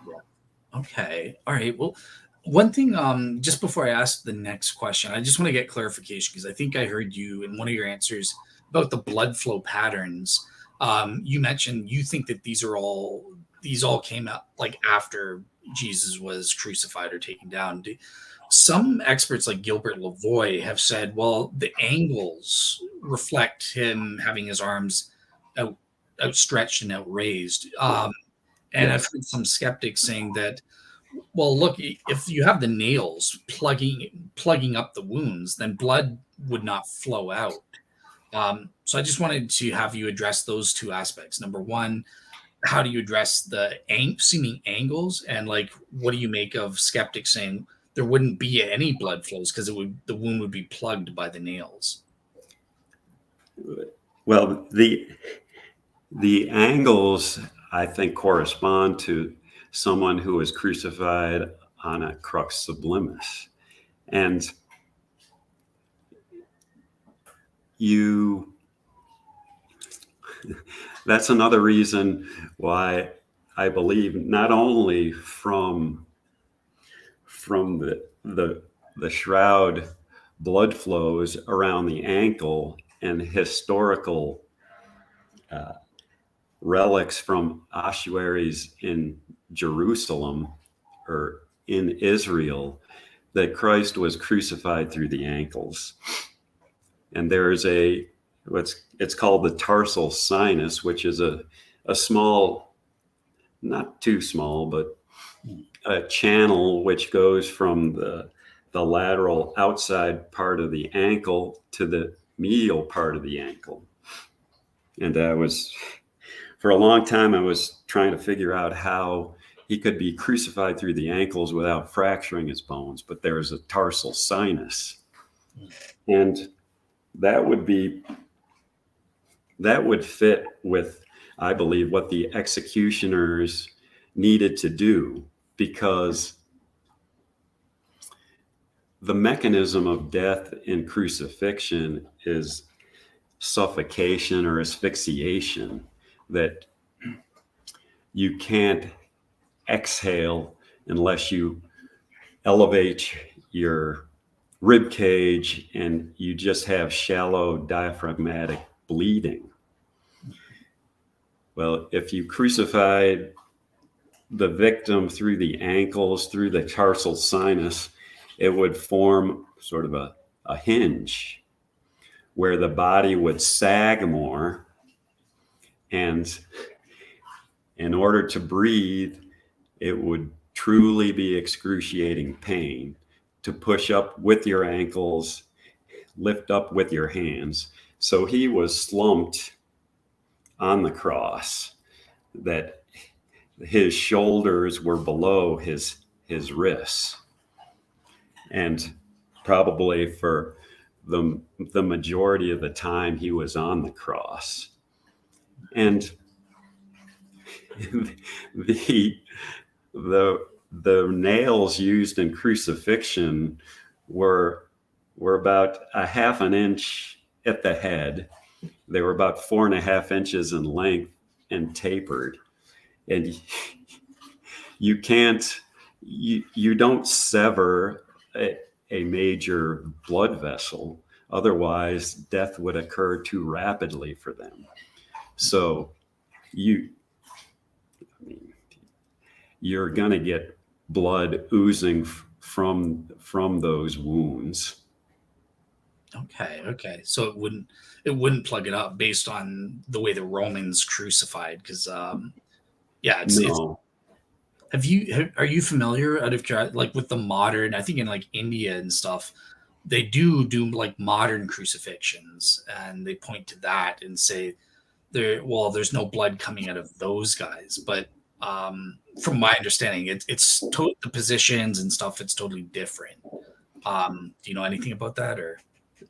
Yeah. Okay. All right. Well, one thing, just before I ask the next question, I just want to get clarification, because I think I heard you in one of your answers about the blood flow patterns. You mentioned you think that these all came out like after Jesus was crucified or taken down. Some experts like Gilbert Lavoie have said, well, the angles reflect him having his arms outstretched and outraised. And I've heard some skeptics saying that, well, look, if you have the nails plugging up the wounds, then blood would not flow out. So I just wanted to have you address those two aspects. Number one, how do you address the seeming angles, and like, what do you make of skeptics saying there wouldn't be any blood flows because the wound would be plugged by the nails? Well, the angles, I think, correspond to someone who was crucified on a crux sublimis. And that's another reason why I believe not only from the shroud blood flows around the ankle and historical relics from ossuaries in Jerusalem or in Israel, that Christ was crucified through the ankles. And there's it's called the tarsal sinus, which is a small, not too small, but a channel which goes from the lateral outside part of the ankle to the medial part of the ankle. And for a long time, I was trying to figure out how he could be crucified through the ankles without fracturing his bones, but there's a tarsal sinus. And that would fit with, I believe, what the executioners needed to do, because the mechanism of death in crucifixion is suffocation or asphyxiation, that you can't exhale unless you elevate your rib cage, and you just have shallow diaphragmatic bleeding. Well, if you crucified the victim through the ankles, through the tarsal sinus, it would form sort of a hinge where the body would sag more. And in order to breathe, it would truly be excruciating pain to push up with your ankles, lift up with your hands. So he was slumped on the cross, that his shoulders were below his wrists. And probably for the majority of the time he was on the cross. And the nails used in crucifixion were about a half an inch at the head. They were about 4.5 inches in length and tapered. And you don't sever a major blood vessel. Otherwise, death would occur too rapidly for them. So you're going to get blood oozing from those wounds. Okay. So it wouldn't plug it up based on the way the Romans crucified, because it's are you familiar, out of like with the modern, I think in like India and stuff, they do like modern crucifixions, and they point to that and say there's no blood coming out of those guys, but from my understanding, the positions and stuff, it's totally different. Do you know anything about that? Or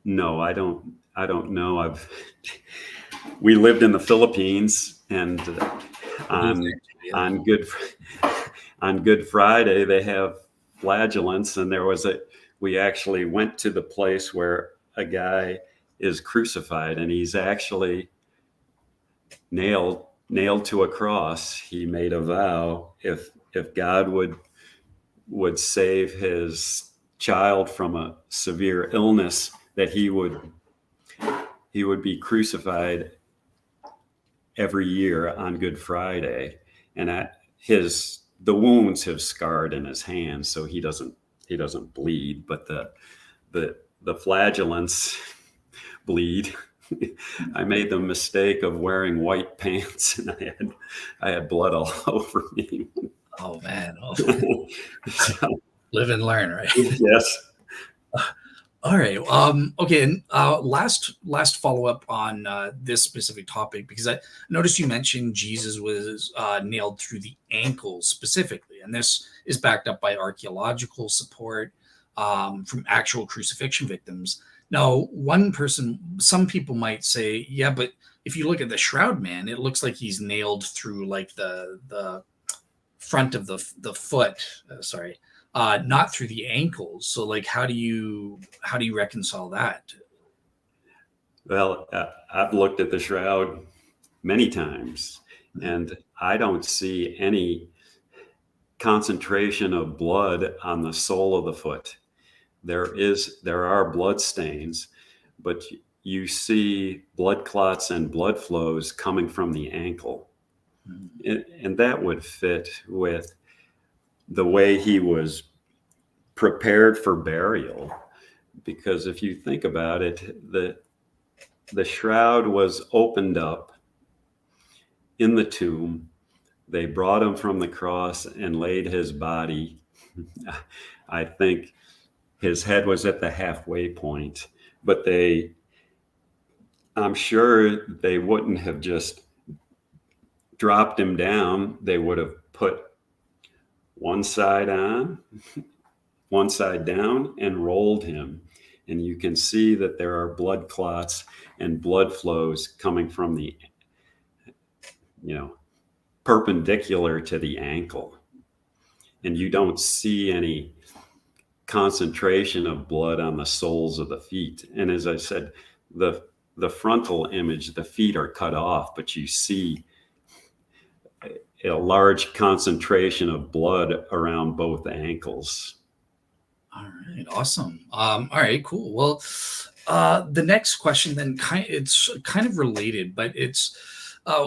no, I don't know. We lived in the Philippines, and on Good Friday they have flagellants, and we actually went to the place where a guy is crucified, and he's actually nailed to a cross. He made a vow, if God would save his child from a severe illness, that he would be crucified every year on Good Friday. And the wounds have scarred in his hands, so he doesn't bleed, but the flagellants bleed. I made the mistake of wearing white pants, and I had blood all over me. Oh man! So, live and learn, right? Yes. All right. Okay. And last follow up on this specific topic, because I noticed you mentioned Jesus was nailed through the ankles specifically, and this is backed up by archaeological support from actual crucifixion victims. Now, some people might say, yeah, but if you look at the Shroud Man, it looks like he's nailed through like the front of the foot. Not through the ankles. So, like, how do you reconcile that? Well, I've looked at the shroud many times, and I don't see any concentration of blood on the sole of the foot. There are blood stains, but you see blood clots and blood flows coming from the ankle. And that would fit with the way he was prepared for burial. Because if you think about it, the shroud was opened up in the tomb. They brought him from the cross and laid his body. I think his head was at the halfway point, but I'm sure they wouldn't have just dropped him down. They would have put one side on, one side down, and rolled him. And you can see that there are blood clots and blood flows coming from the, perpendicular to the ankle. And you don't see any concentration of blood on the soles of the feet. And as I said, the frontal image, the feet are cut off, but you see a large concentration of blood around both ankles. All Right, awesome. All right, cool. Well, the next question then it's kind of related, but it's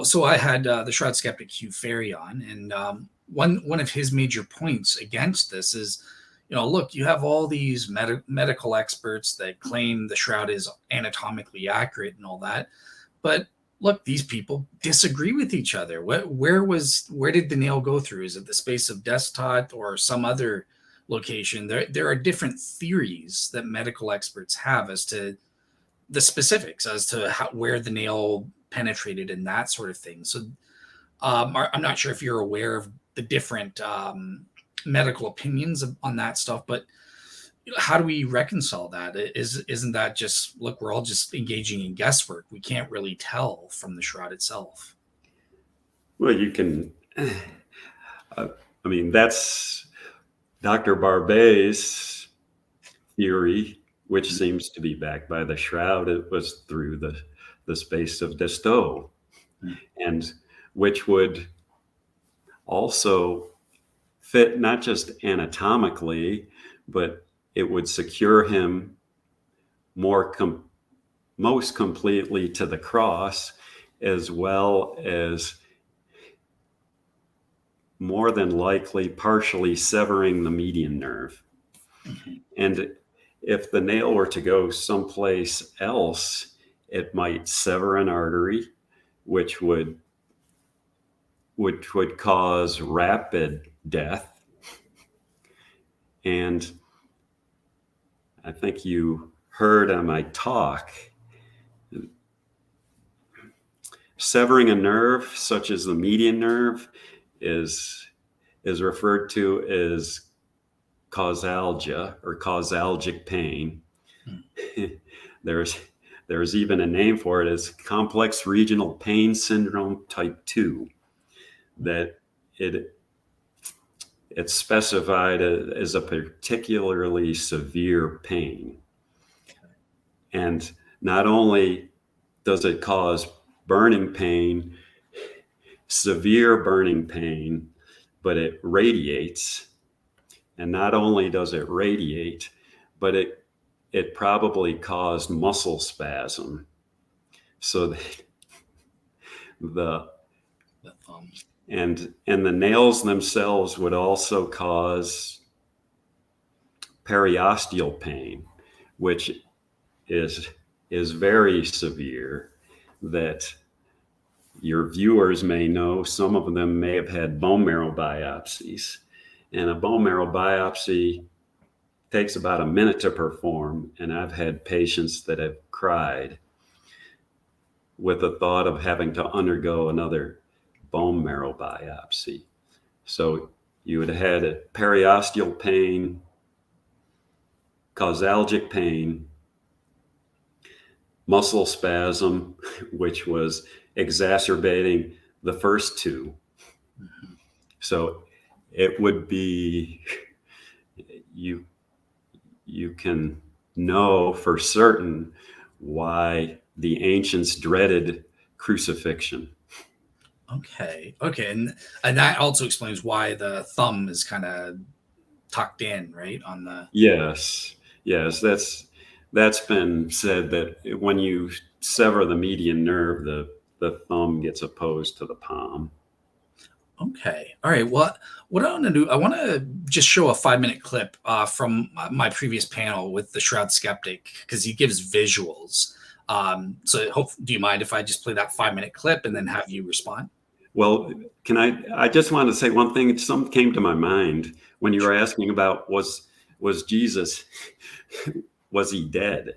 so I had the Shroud skeptic Hugh Ferry on, and one of his major points against this is, look, you have all these medical experts that claim the shroud is anatomically accurate and all that, but look, these people disagree with each other. Where did the nail go through? Is it the space of desktop or some other location? There are different theories that medical experts have as to the specifics, as to where the nail penetrated and that sort of thing. So I'm not sure if you're aware of the different medical opinions on that stuff, but how do we reconcile that? Isn't that just, look, we're all just engaging in guesswork? We can't really tell from the shroud itself. Well, you can. I mean, that's Dr. Barbet's theory, which seems to be backed by the shroud. It was through the space of Destow, and which would also fit not just anatomically, but it would secure him most completely to the cross, as well as more than likely partially severing the median nerve. And if the nail were to go someplace else, it might sever an artery, which would cause rapid death. And I think you heard on my talk, severing a nerve, such as the median nerve, is referred to as causalgia or causalgic pain. There's even a name for it as complex regional pain syndrome type 2, that it's specified as a particularly severe pain. And not only does it cause burning pain, severe burning pain, but it radiates. And not only does it radiate, but it probably caused muscle spasm. So the nails themselves would also cause periosteal pain, which is very severe, that your viewers may know. Some of them may have had bone marrow biopsies, and a bone marrow biopsy takes about a minute to perform. And I've had patients that have cried with the thought of having to undergo another bone marrow biopsy. So you would have had a periosteal pain, causalgic pain, muscle spasm, which was exacerbating the first two. Mm-hmm. So it would be, you can know for certain why the ancients dreaded crucifixion. Okay, and that also explains why the thumb is kind of tucked in, right, on the. Yes, that's been said, that when you sever the median nerve, the thumb gets opposed to the palm. Okay. All right. Well, what I want to do, I want to just show a 5-minute clip from my previous panel with the Shroud skeptic, because he gives visuals. Do you mind if I just play that 5-minute clip and then have you respond? Well, I just wanted to say one thing. Something came to my mind when you were asking about was Jesus, was he dead?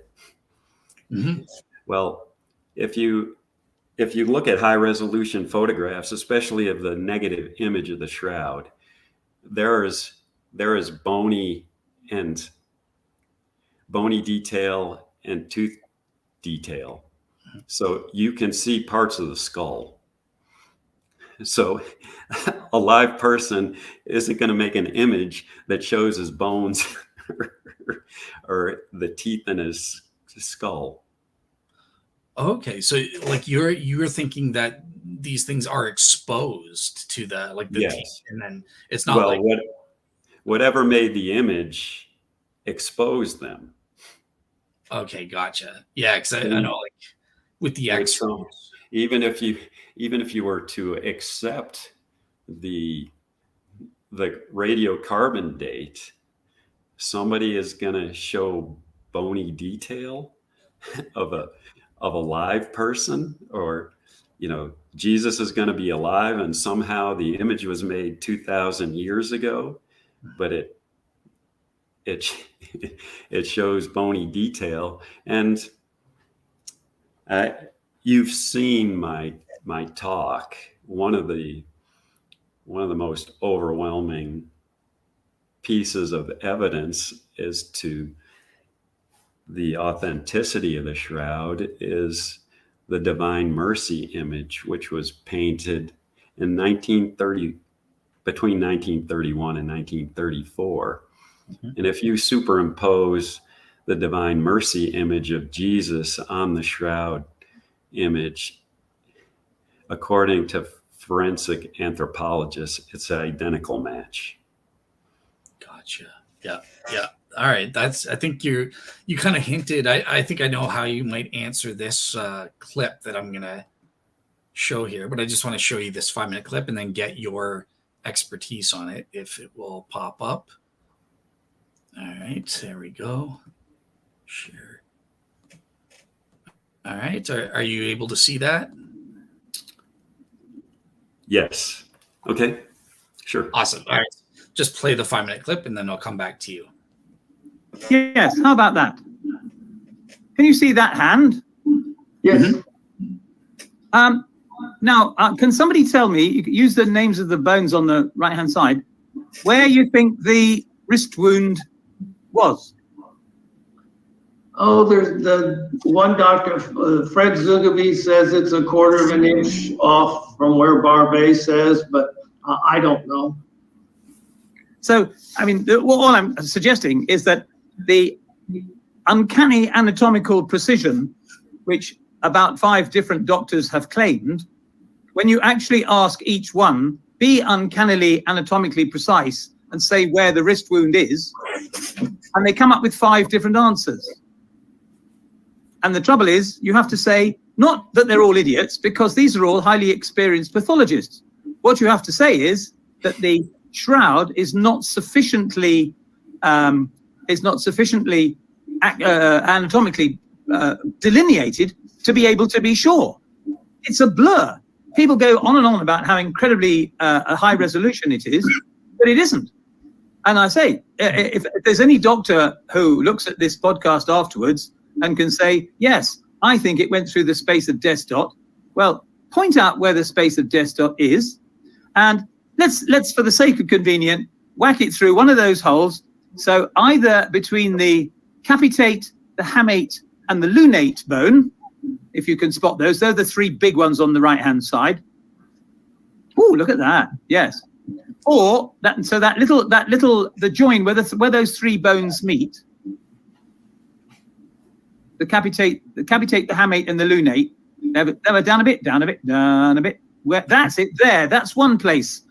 Mm-hmm. Well, if you look at high resolution photographs, especially of the negative image of the shroud, there is bony detail and tooth detail. So you can see parts of the skull. So a live person isn't going to make an image that shows his bones or the teeth in his skull. Okay, so like you're thinking that these things are exposed to the Yes. teeth, and then it's not whatever made the image expose them. Okay, gotcha. Yeah, because I know, like with the Like, so even if you were to accept the radiocarbon date, somebody is going to show bony detail of a live person, or Jesus is going to be alive and somehow the image was made 2,000 years ago, but it shows bony detail. And you've seen my talk. One of the most overwhelming pieces of evidence as to the authenticity of the shroud is the Divine Mercy image, which was painted in between 1931 and 1934. Mm-hmm. And if you superimpose the Divine Mercy image of Jesus on the shroud image, according to forensic anthropologists, it's an identical match. Gotcha. Yeah. All right. I think you kind of hinted. I think I know how you might answer this clip that I'm gonna show here, but I just want to show you this 5-minute clip and then get your expertise on it if it will pop up. All right, there we go. Share. All right. Are you able to see that? Yes. Okay. Sure. Awesome. All right. Just play the 5-minute clip and then I'll come back to you. Yes. How about that? Can you see that hand? Yes. Now, can somebody tell me, you can use the names of the bones on the right-hand side, where you think the wrist wound was? Oh, there's the one doctor, Fred Zugaby, says it's 1/4 of an inch off from where Barbet says, but I don't know. So, I mean, all I'm suggesting is that the uncanny anatomical precision, which about 5 different doctors have claimed, when you actually ask each one, be uncannily anatomically precise and say where the wrist wound is, and they come up with 5 different answers. And the trouble is, you have to say, not that they're all idiots, because these are all highly experienced pathologists. What you have to say is that the shroud is not sufficiently anatomically delineated to be able to be sure. It's a blur. People go on and on about how incredibly a high resolution it is, but it isn't. And I say, if there's any doctor who looks at this podcast afterwards and can say, yes, I think it went through the space of death dot, well, point out where the space of death dot is, and let's for the sake of convenience, whack it through one of those holes. So either between the capitate, the hamate, and the lunate bone, if you can spot those, they're the 3 big ones on the right-hand side. Oh, look at that! Yes, or that. So that little the join where those 3 bones meet, the capitate, the hamate, and the lunate. They were down a bit. Where that's it. There, that's one place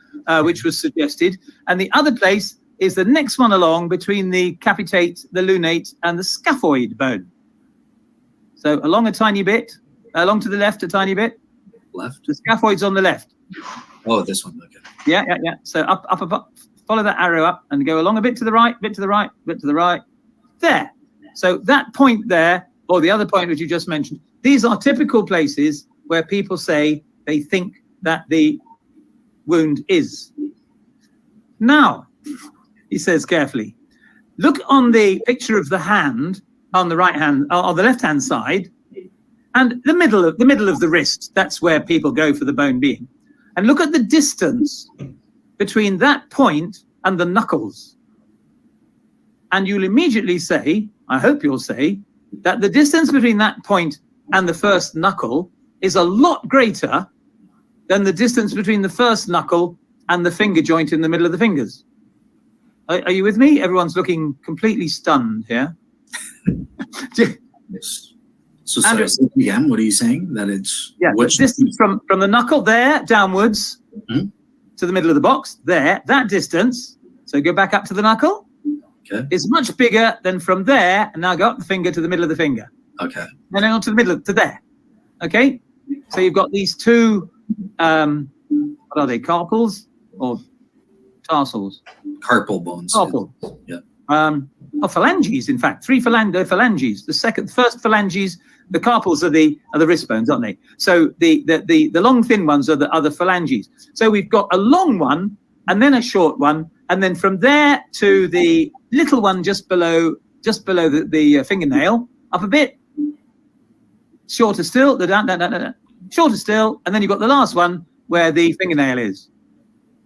which was suggested, and the other place is the next one along between the capitate, the lunate, and the scaphoid bone. So along a tiny bit, along to the left a tiny bit. Left. The scaphoid's on the left. Oh, this one. Okay. Yeah. So up, follow that arrow up and go along a bit to the right, bit to the right, bit to the right. There. So that point there, or the other point which you just mentioned, these are typical places where people say they think that the wound is. Now, he says carefully, look on the picture of the hand on the right hand, on the left hand side, and the middle of the wrist. That's where people go for the bone being. And look at the distance between that point and the knuckles. And you'll immediately say, I hope you'll say, that the distance between that point and the first knuckle is a lot greater than the distance between the first knuckle and the finger joint in the middle of the fingers. Are you with me? Everyone's looking completely stunned here. So sorry, again, what are you saying? That it's which distance from the knuckle there downwards to the middle of the box there, that distance. So go back up to the knuckle, Okay. It's much bigger than from there, and now go up the finger to the middle of the finger. Okay. And then on to the middle, to there. Okay? So you've got these two, what are they, carpals or tarsals? Carpal bones. Carpal. Yeah. Phalanges, in fact. Three phalanges. The first phalanges, the carpals are the wrist bones, aren't they? So the long thin ones are the phalanges. So we've got a long one, and then a short one, and then from there to the little one just below the fingernail, up a bit, shorter still, shorter still, and then you've got the last one where the fingernail is.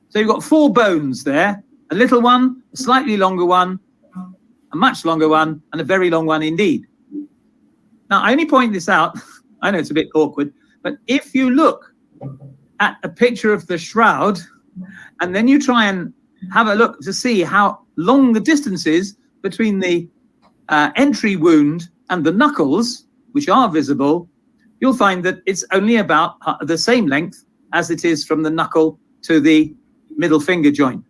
So you've got 4 bones there, a little one, a slightly longer one, a much longer one, and a very long one indeed. Now, I only point this out, I know it's a bit awkward, but if you look at a picture of the shroud, and then you try and have a look to see how long the distance is between the entry wound and the knuckles, which are visible, you'll find that it's only about the same length as it is from the knuckle to the middle finger joint.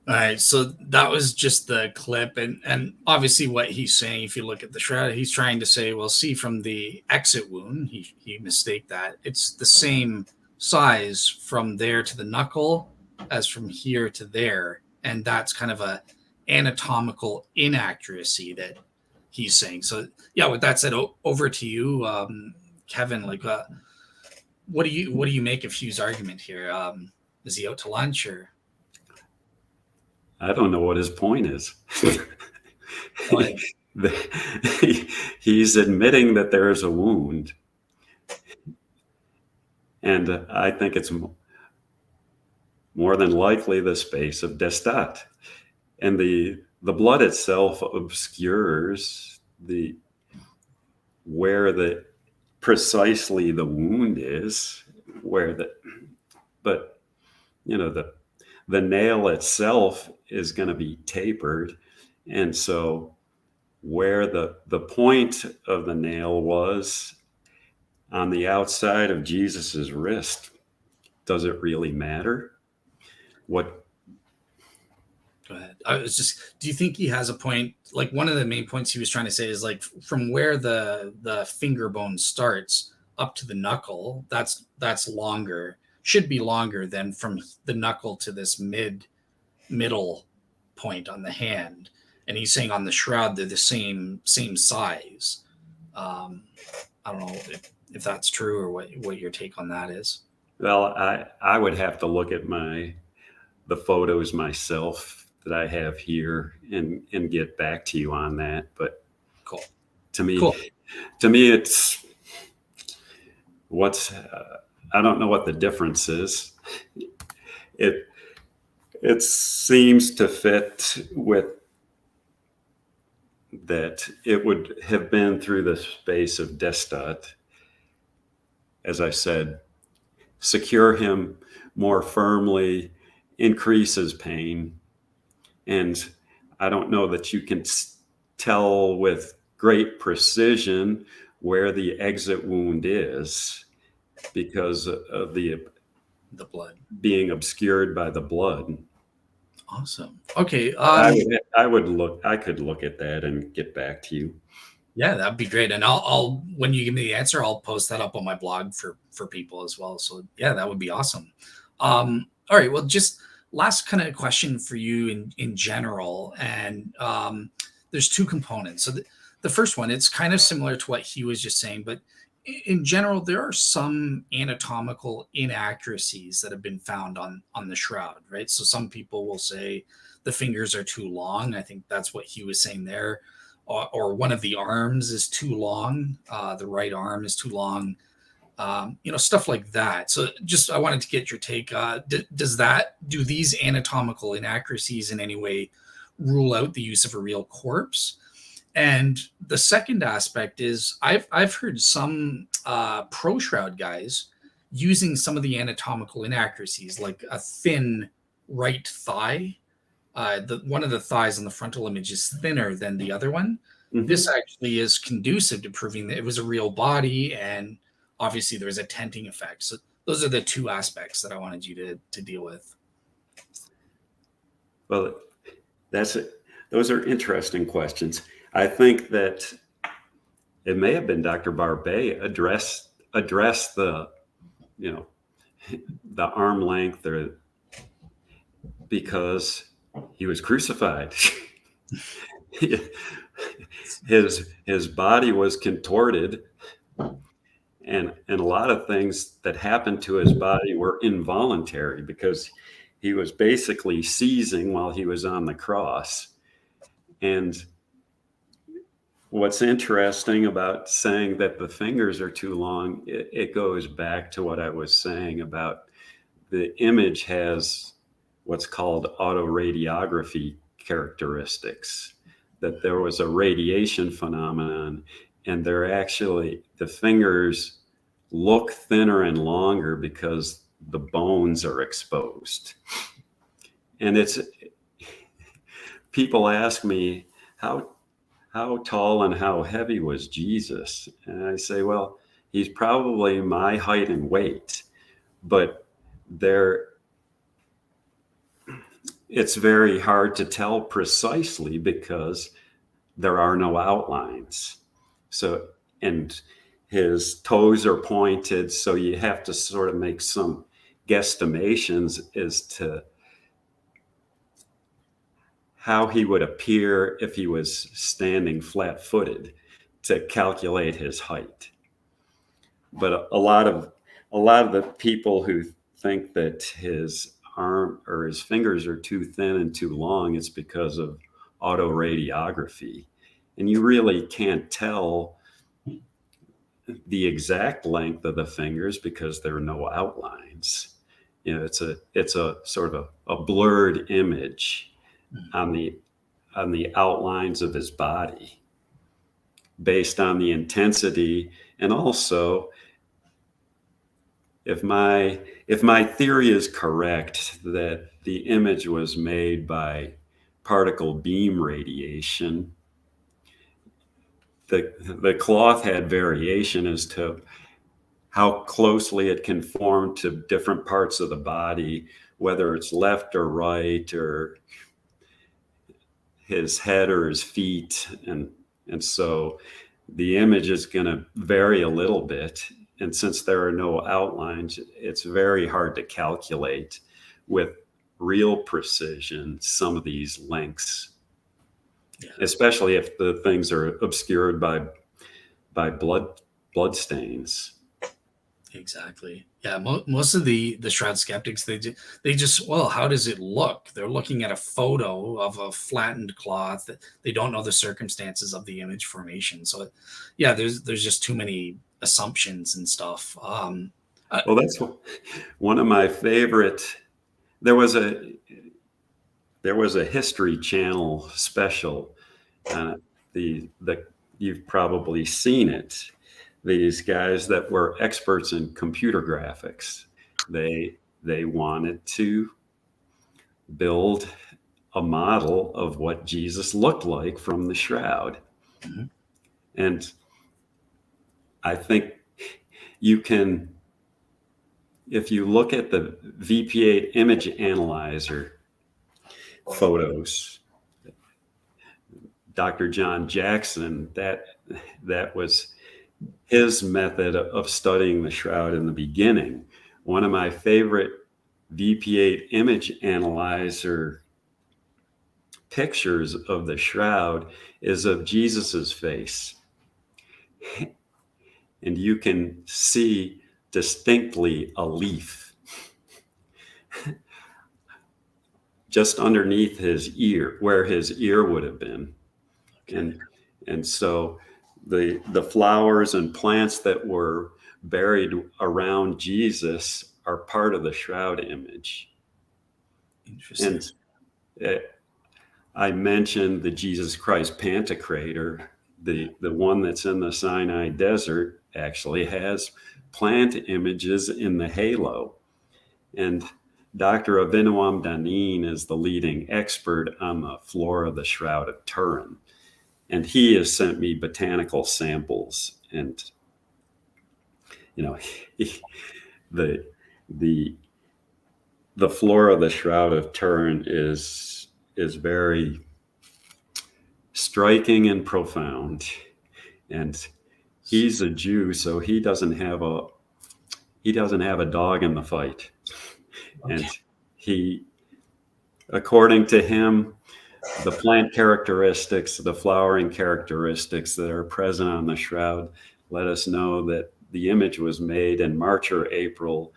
All right, so that was just the clip, and obviously what he's saying, if you look at the shroud, he's trying to say, well, see, from the exit wound, he mistake that. It's the same size from there to the knuckle as from here to there, and that's kind of a anatomical inaccuracy that he's saying. So yeah, with that said, over to you, Kevin. Like, what do you make of Hugh's argument here? Is he out to lunch or? I don't know what his point is. He's admitting that there is a wound. And I think it's more than likely the space of destat. And the blood itself obscures where precisely the wound is, but you know, the nail itself is going to be tapered, and so where the point of the nail was on the outside of Jesus's wrist, does it really matter? What? Go ahead. I was just, do you think he has a point? Like, one of the main points he was trying to say is, like, from where the finger bone starts up to the knuckle, that's longer, should be longer than from the knuckle to this middle point on the hand. And he's saying on the shroud they're the same size. I don't know if that's true, or what your take on that is. Well, I would have to look at the photos myself that I have here and get back to you on that. But cool. To me, it's I don't know what the difference is. It seems to fit with that it would have been through the space of destat. As I said, secure him more firmly, increases pain. And I don't know that you can tell with great precision where the exit wound is because of the blood being obscured by the blood. Awesome. Okay. I could look at that and get back to you. Yeah, that'd be great. And I'll when you give me the answer, I'll post that up on my blog for people as well. So yeah, that would be awesome. All right. Well, just last kind of question for you in general. And there's 2 components. So the first one, it's kind of similar to what he was just saying, but in general, there are some anatomical inaccuracies that have been found on the shroud, right? So some people will say the fingers are too long. I think that's what he was saying there. Or one of the arms is too long. The right arm is too long. Stuff like that. So I wanted to get your take. Do these anatomical inaccuracies in any way rule out the use of a real corpse? And the second aspect is I've heard some pro shroud guys using some of the anatomical inaccuracies, like a thin right thigh. One of the thighs on the frontal image is thinner than the other one. Mm-hmm. This actually is conducive to proving that it was a real body, and obviously there was a tenting effect. So those are the 2 aspects that I wanted you to deal with. Well, That's it. Those are interesting questions. I think that it may have been Dr. Barbet address the, the arm length, or because he was crucified. his body was contorted, and a lot of things that happened to his body were involuntary, because he was basically seizing while he was on the cross. And what's interesting about saying that the fingers are too long, it goes back to what I was saying about the image has what's called autoradiography characteristics, that there was a radiation phenomenon, and the fingers look thinner and longer because the bones are exposed. And people ask me, how tall and how heavy was Jesus? And I say, well, he's probably my height and weight, but it's very hard to tell precisely because there are no outlines. So, and his toes are pointed, so you have to sort of make some guesstimations as to how he would appear if he was standing flat-footed to calculate his height. But a lot of the people who think that his arm or his fingers are too thin and too long, it's because of autoradiography. And you really can't tell the exact length of the fingers because there are no outlines. It's a sort of a blurred image on the outlines of his body based on the intensity. And also, if my theory is correct that the image was made by particle beam radiation, the cloth had variation as to how closely it conformed to different parts of the body, whether it's left or right, or his head or his feet. And so the image is going to vary a little bit. And since there are no outlines, it's very hard to calculate with real precision some of these lengths, especially if the things are obscured by blood stains. Exactly. Yeah. Most of the shroud skeptics, they just, well, how does it look? They're looking at a photo of a flattened cloth. They don't know the circumstances of the image formation. So, yeah, there's just too many assumptions and stuff. Well, that's one of my favorite. There was a History Channel special. You've probably seen it. These guys that were experts in computer graphics, they wanted to build a model of what Jesus looked like from the shroud. Mm-hmm. And I think you can, if you look at the VP8 image analyzer photos, Dr. John Jackson, that was his method of studying the shroud in the beginning. One of my favorite VP8 image analyzer pictures of the shroud is of Jesus's face. And you can see distinctly a leaf just underneath his ear, where his ear would have been. Okay. And so the flowers and plants that were buried around Jesus are part of the shroud image. Interesting. And I mentioned the Jesus Christ Pantocrator. The one that's in the Sinai desert actually has plant images in the halo. And Dr. Avinoam Danin is the leading expert on the flora of the Shroud of Turin. And he has sent me botanical samples, and the flora of the Shroud of Turin is is very striking and profound. And he's a Jew, so he doesn't have a dog in the fight. Okay. And he, according to him, the plant characteristics, the flowering characteristics that are present on the shroud let us know that the image was made in March or April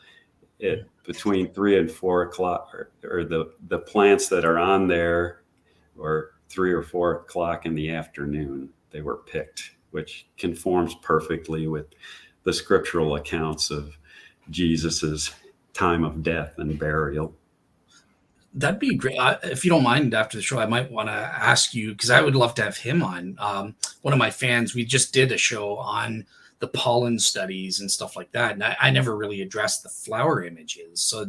between 3 and 4 o'clock, or the plants that are on there, or 3 or 4 o'clock in the afternoon, they were picked, which conforms perfectly with the scriptural accounts of Jesus's time of death and burial. That'd be great. If you don't mind, after the show, I might want to ask you, because I would love to have him on. One of my fans, we just did a show on the pollen studies and stuff like that. And I never really addressed the flower images. So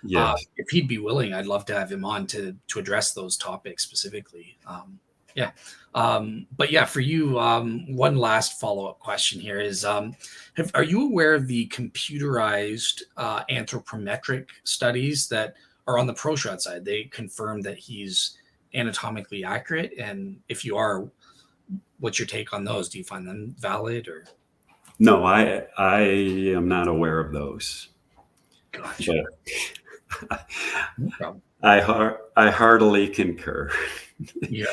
Yes. if he'd be willing, I'd love to have him on to address those topics specifically. But yeah, for you, one last follow-up question here is, are you aware of the computerized anthropometric studies that are on the pro shot side? They confirm that he's anatomically accurate. And if you are, what's your take on those? Do you find them valid or? No, I am not aware of those. Gotcha. But No problem. I heartily concur. Yeah.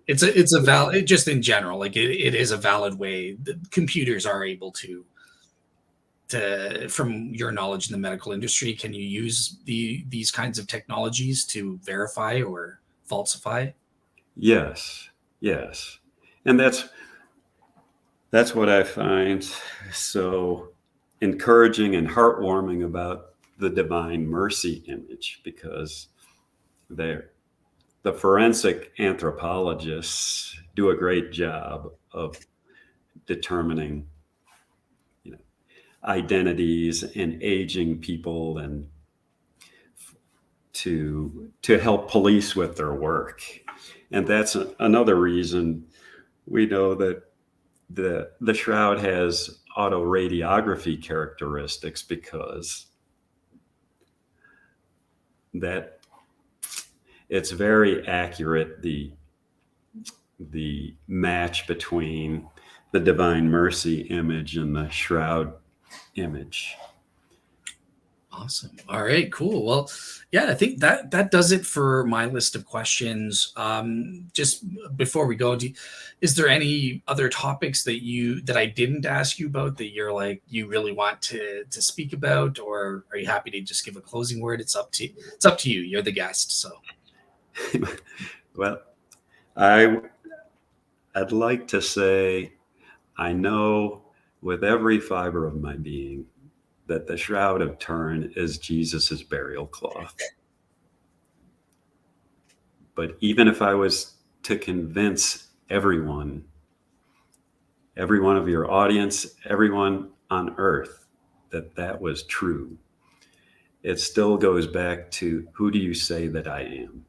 It's a valid, just in general, like it is a valid way. The computers are able to, from your knowledge in the medical industry, can you use these kinds of technologies to verify or falsify? Yes. And that's what I find so encouraging and heartwarming about the Divine Mercy image, because the forensic anthropologists do a great job of determining, identities and aging people, and to help police with their work. And that's another reason we know that the shroud has autoradiography characteristics, because that it's very accurate, the match between the Divine Mercy image and the shroud image. Awesome. All right, cool. Well, yeah, I think that does it for my list of questions. Just before we go, is there any other topics that I didn't ask you about that you're like you really want to speak about, or are you happy to just give a closing word? It's up to you. You're the guest, so. Well, I'd like to say I know with every fiber of my being that the Shroud of Turin is Jesus's burial cloth. But even if I was to convince everyone of your audience, everyone on earth, that was true, it still goes back to, who do you say that I am?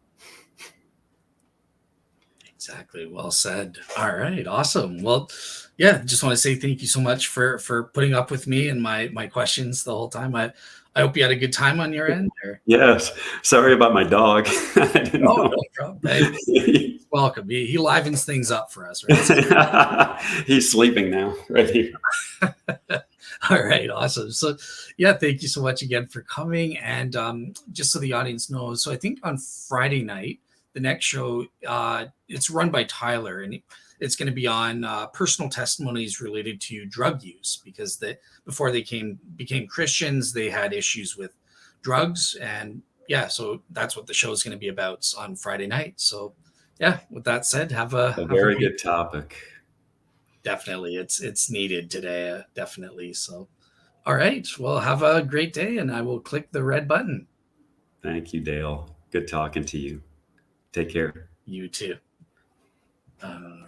Exactly. Well said. All right. Awesome. Well, yeah, just want to say thank you so much for putting up with me and my questions the whole time. I hope you had a good time on your end. Or... Yes. Sorry about my dog. I didn't know. No problem. Hey, welcome. He livens things up for us, right? He's sleeping now, right here. All right, awesome. So, yeah, thank you so much again for coming. And just so the audience knows, so I think on Friday night, the next show, it's run by Tyler, and it's going to be on personal testimonies related to drug use, because before they became Christians, they had issues with drugs. And yeah, so that's what the show is going to be about on Friday night. So yeah, with that said, have a very good topic. Definitely. It's needed today. Definitely. So, all right. Well, have a great day, and I will click the red button. Thank you, Dale. Good talking to you. Take care. You too.